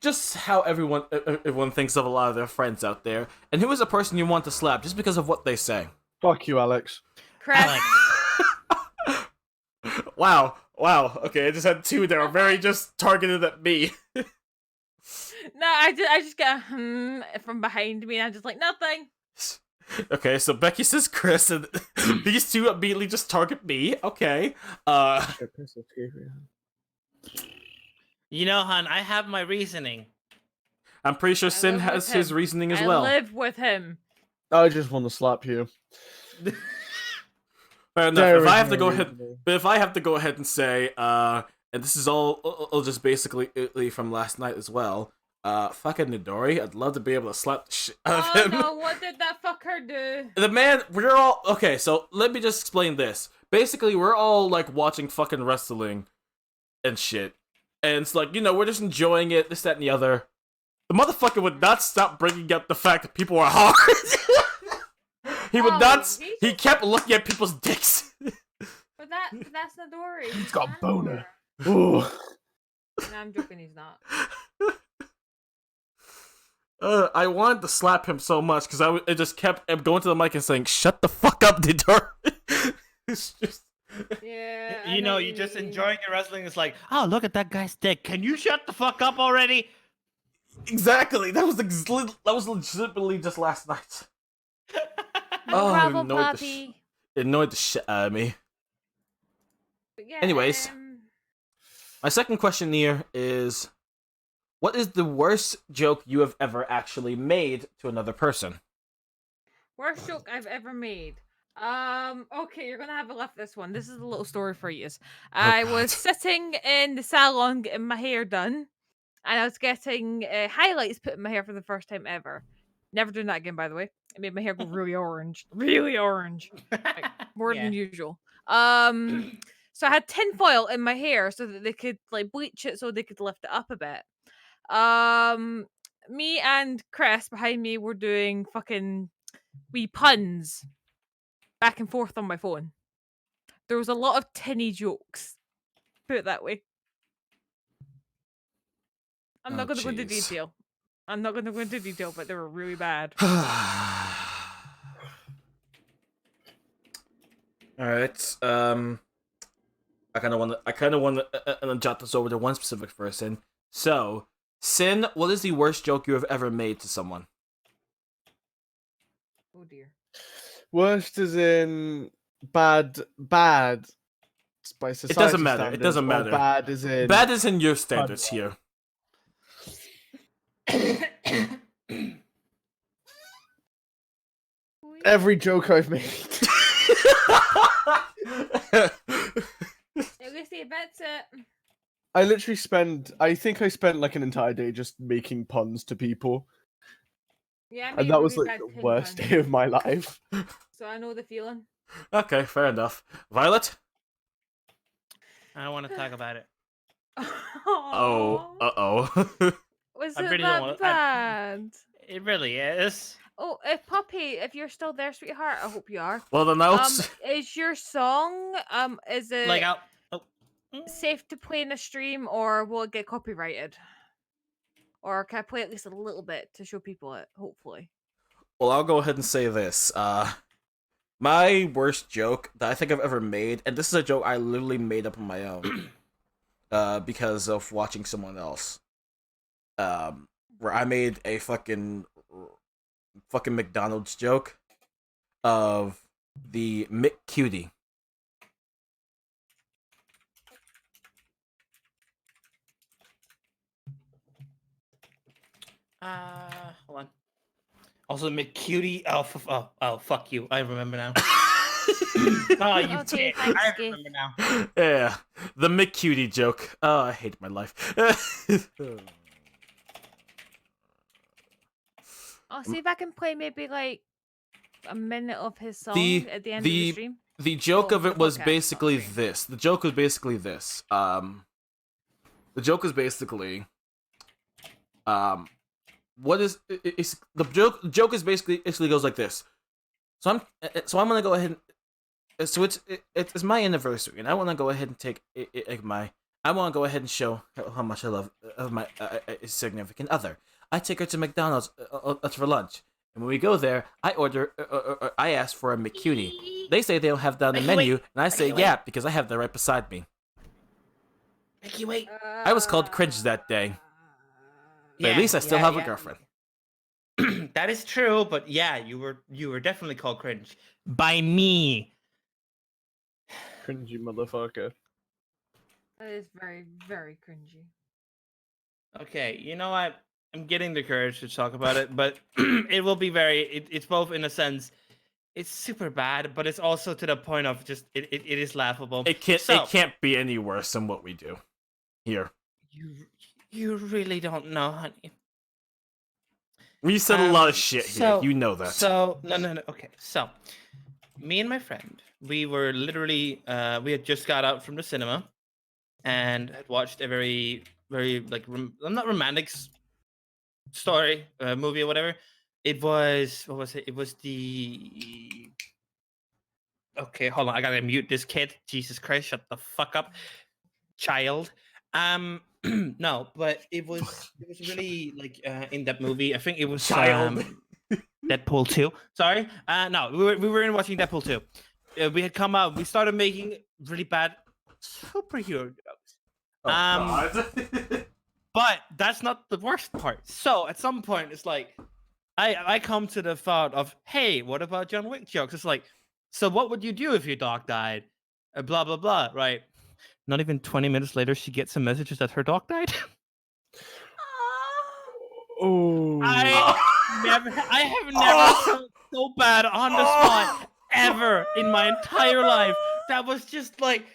just how everyone thinks of a lot of their friends out there, and who is a person you want to slap just because of what they say. Fuck you, Alex. Crap. Wow. Okay, I just had 2 that are very just targeted at me. No, I just get a from behind me, and I'm just like, nothing. Okay, so Becky says Chris, and these 2 immediately just target me. Okay. You know, hun, I have my reasoning. I'm pretty sure I Sin live with has his him. reasoning as I well. live with him. I just want to slap you. Fair enough. There If is I have to no go ahead, reasoning. but if I have to go ahead and say, and this is all just basically from last night as well. Fucking Nidori, I'd love to be able to slap the shit out Oh of him. no, what did that fucker do? The man, we're all okay. So let me just explain this. Basically, we're all like watching fucking wrestling and shit, and it's like, we're just enjoying it, this, that, and the other. The motherfucker would not stop bringing up the fact that people are hard. He would Oh, not. he He kept looking at people's dicks. But that's Nidori. He's got a boner. No, Ooh. I'm joking, he's not. I wanted to slap him so much because I just kept going to the mic and saying, "Shut the fuck up, Nidor." It's just. Yeah. I You know, what you just mean. enjoying your wrestling. It's like, oh, look at that guy's dick. Can you shut the fuck up already? Exactly. That was legitimately just last night. No Oh, problem, it puppy. annoyed the shit out of me. But yeah, Anyways. My second question here is, what is the worst joke you have ever actually made to another person? worst joke I've ever made. Okay, you're gonna have to laugh at this one. This is a little story for you. I was God. sitting in the salon getting my hair done, and I was getting highlights put in my hair for the first time ever. Never doing that again, by the way. It made my hair go really orange, more Yeah. than usual. So I had tinfoil in my hair so that they could like bleach it so they could lift it up a bit. Me and Chris behind me were doing fucking wee puns back and forth on my phone. There was a lot of tinny jokes. Put it that way. I'm not Oh, going to go into jeez. detail. But they were really bad. All right. I kind of want to jot this over to one specific person. So, Sin, what is the worst joke you have ever made to someone? Oh dear. Worst is in bad by society It doesn't matter. standards, It doesn't or matter. bad is in Bad is in your standards here. every joke I've made. At least he admits it. I think I spent like an entire day just making puns to people. Yeah, I And made that really was like bad the ping worst pong, day of my life. so I know the feeling. Okay, fair enough. Violet? I don't want to talk about it. Oh, Aw. uh-oh. Was I it really don't that wanna- bad? It really is. Oh, if Puppy, if you're still there, sweetheart, I hope you are. Well, then I'll... Is your song is it Like, safe to play in a stream, or will it get copyrighted? Or can I play at least a little bit to show people it? Hopefully. Well, I'll go ahead and say this. My worst joke that I think I've ever made, and this is a joke I literally made up on my own, because of watching someone else. Where I made a fucking McDonald's joke of the McCutie. Hold on. Also, McCutie. Oh, fuck you. I remember now. Oh, you Okay, did. thanks, I Keith. remember now. Yeah, the McCutie joke. Oh, I hate my life. I'll see if I can play maybe like a minute of his song The- at the end of the the- stream. The joke Oh, of the it was podcast, basically not stream. this. The joke was basically this. The joke is basically, what is it's the joke? The joke is basically goes like this. So I'm gonna go ahead and it's my anniversary, and I want to go ahead and take I want to go ahead and show how much I love my significant other. I take her to McDonald's for lunch. And when we go there, I ask for a McCutie. They say they don't have that on the menu, and I say, yeah, because I have that right beside me. Mickey, wait. I was called cringe that day. But at least I still have a girlfriend. That is true, but yeah, you were definitely called cringe by me. Cringy motherfucker. That is very, very cringy. Okay, you know what? I'm getting the courage to talk about it, but it will be it's both in a sense, it's super bad, but it's also to the point of just it is laughable. It can't be any worse than what we do here. You really don't know, honey. We said a lot of shit here. You know that. So no. Okay, so me and my friend, we were literally we had just got out from the cinema, and had watched a very like not romantic story movie or whatever. It was what was it? It was the okay. Hold on, I gotta mute this kid. Jesus Christ, shut the fuck up, child. No, but it was really like in that movie. I think it was Child. Deadpool 2. Sorry. No, we were in watching Deadpool 2. We had come out. We started making really bad superhero jokes. Oh, God. But that's not the worst part. So at some point, it's like I come to the thought of, hey, what about John Wick jokes? It's like, so what would you do if your dog died? Blah blah blah. Right. Not even 20 minutes later, she gets a message that her dog died. Oh. I have never felt so bad on the spot ever in my entire life. That was just like,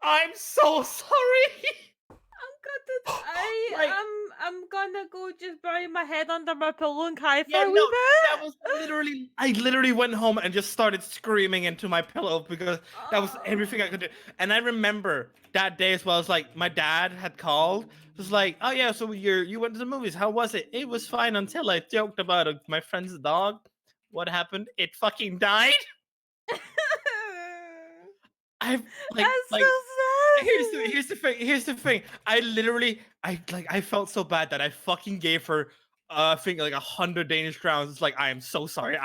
I'm so sorry. I'm gonna go just bury my head under my pillow and cry for Yeah, a wee no, bit. that was literally. I literally went home and just started screaming into my pillow because that was everything I could do. And I remember that day as well. It's like my dad had called. It was like, oh yeah, so you went to the movies. How was it? It was fine until I joked about my friend's dog. What happened? It fucking died. I've That's like. so sad. Here's the thing. I felt so bad that I fucking gave her I think like 100 Danish crowns. It's like, I am so sorry.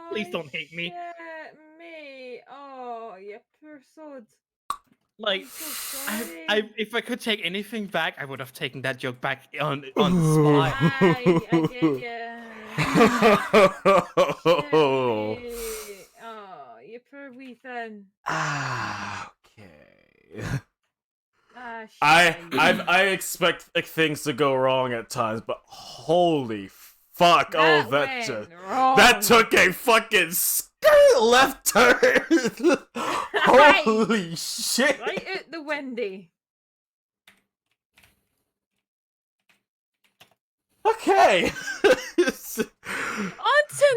Please don't hate me. Shit, mate. Oh, you poor sod. Like, I'm so sorry. if I could take anything back, I would have taken that joke back on the spot. I get ya. Oh, you poor wee thing. Okay. Ah, I expect things to go wrong at times, but holy fuck! That That took a fucking left turn. Holy shit! right out the windy. Okay. On to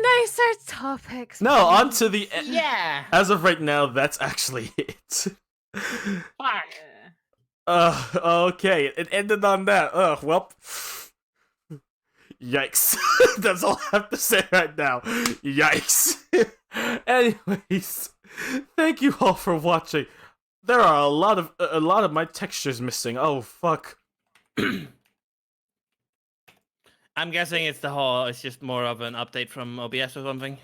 nicer topics. No, on to the. Yeah. As of right now, that's actually it. Fuck. Okay, it ended on that. Well. Yikes. That's all I have to say right now. Yikes. Anyways, thank you all for watching. There are a lot of my textures missing. Oh fuck. I'm guessing it's just more of an update from OBS or something.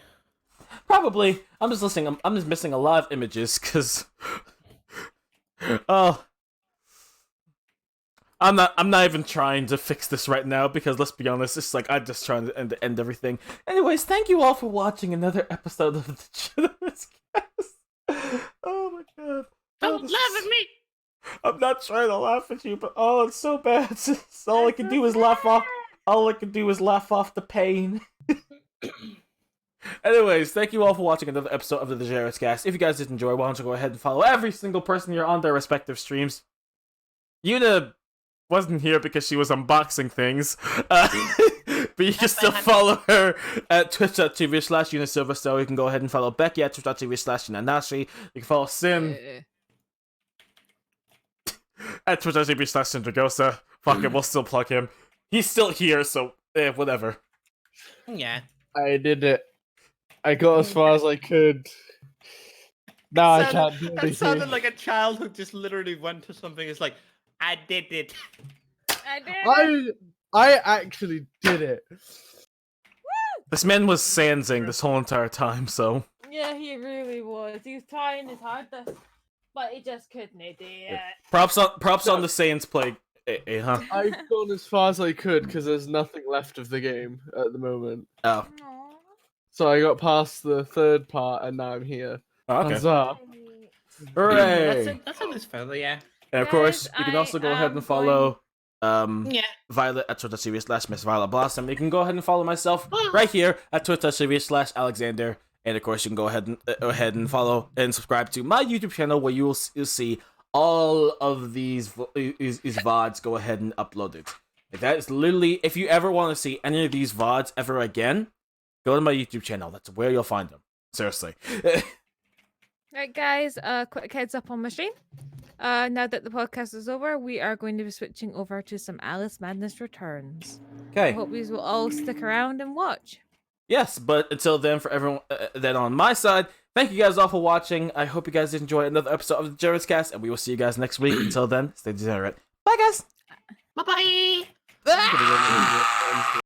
Probably. I'm just listening. I'm just missing a lot of images because. Oh. I'm not even trying to fix this right now because let's be honest, it's like I'm just trying to end everything. Anyways, thank you all for watching another episode of the DegenerateCast. Oh my god. Don't laugh at me. I'm not trying to laugh at you, but oh, it's so bad. It's all I can do is laugh off. All I can do is laugh off the pain. Anyways, thank you all for watching another episode of the DegenerateCast. If you guys did enjoy, why don't you go ahead and follow every single person here on their respective streams. Yuna wasn't here because she was unboxing things, but you can still follow her at twitch.tv/UnaSilverStar. You can go ahead and follow Becky at twitch.tv/UnaNashi. You can follow Sin at twitch.tv/Syndragosa. Fuck it, we'll still plug him. He's still here, so whatever. Yeah. I did it. I got as far as I could. Now I can't do That anything. sounded like a child who just literally went to something. It's like, I did it. I did. I actually did it. This man was sansing this whole entire time, so. Yeah, he really was. He was trying his hardest, but he just couldn't do it. Props on the Sans play, huh? I've gone as far as I could because there's nothing left of the game at the moment. Oh. Aw. So I got past the third part and now I'm here. Okay. Huzzah. Hooray! That's a nice fellow, yeah. And of Guys, course, you can I also go ahead am and follow Yeah. Violet at twitter.tv/Miss Violet Blossom. You can go ahead and follow myself right here at twitter.tv/Alexander. And of course, you can go ahead and follow and subscribe to my YouTube channel where you'll see all of these VODs go ahead and uploaded. That is literally, if you ever want to see any of these VODs ever again, go to my YouTube channel. That's where you'll find them. Seriously. Right, guys, quick heads up on my stream. Now that the podcast is over, we are going to be switching over to some Alice Madness Returns. I Okay. hope you will all stick around and watch. Yes, but until then, for everyone then on my side, thank you guys all for watching. I hope you guys did enjoy another episode of the DegenerateCast, and we will see you guys next week. Until then, stay degenerate. Bye, guys. Bye-bye. I'm gonna go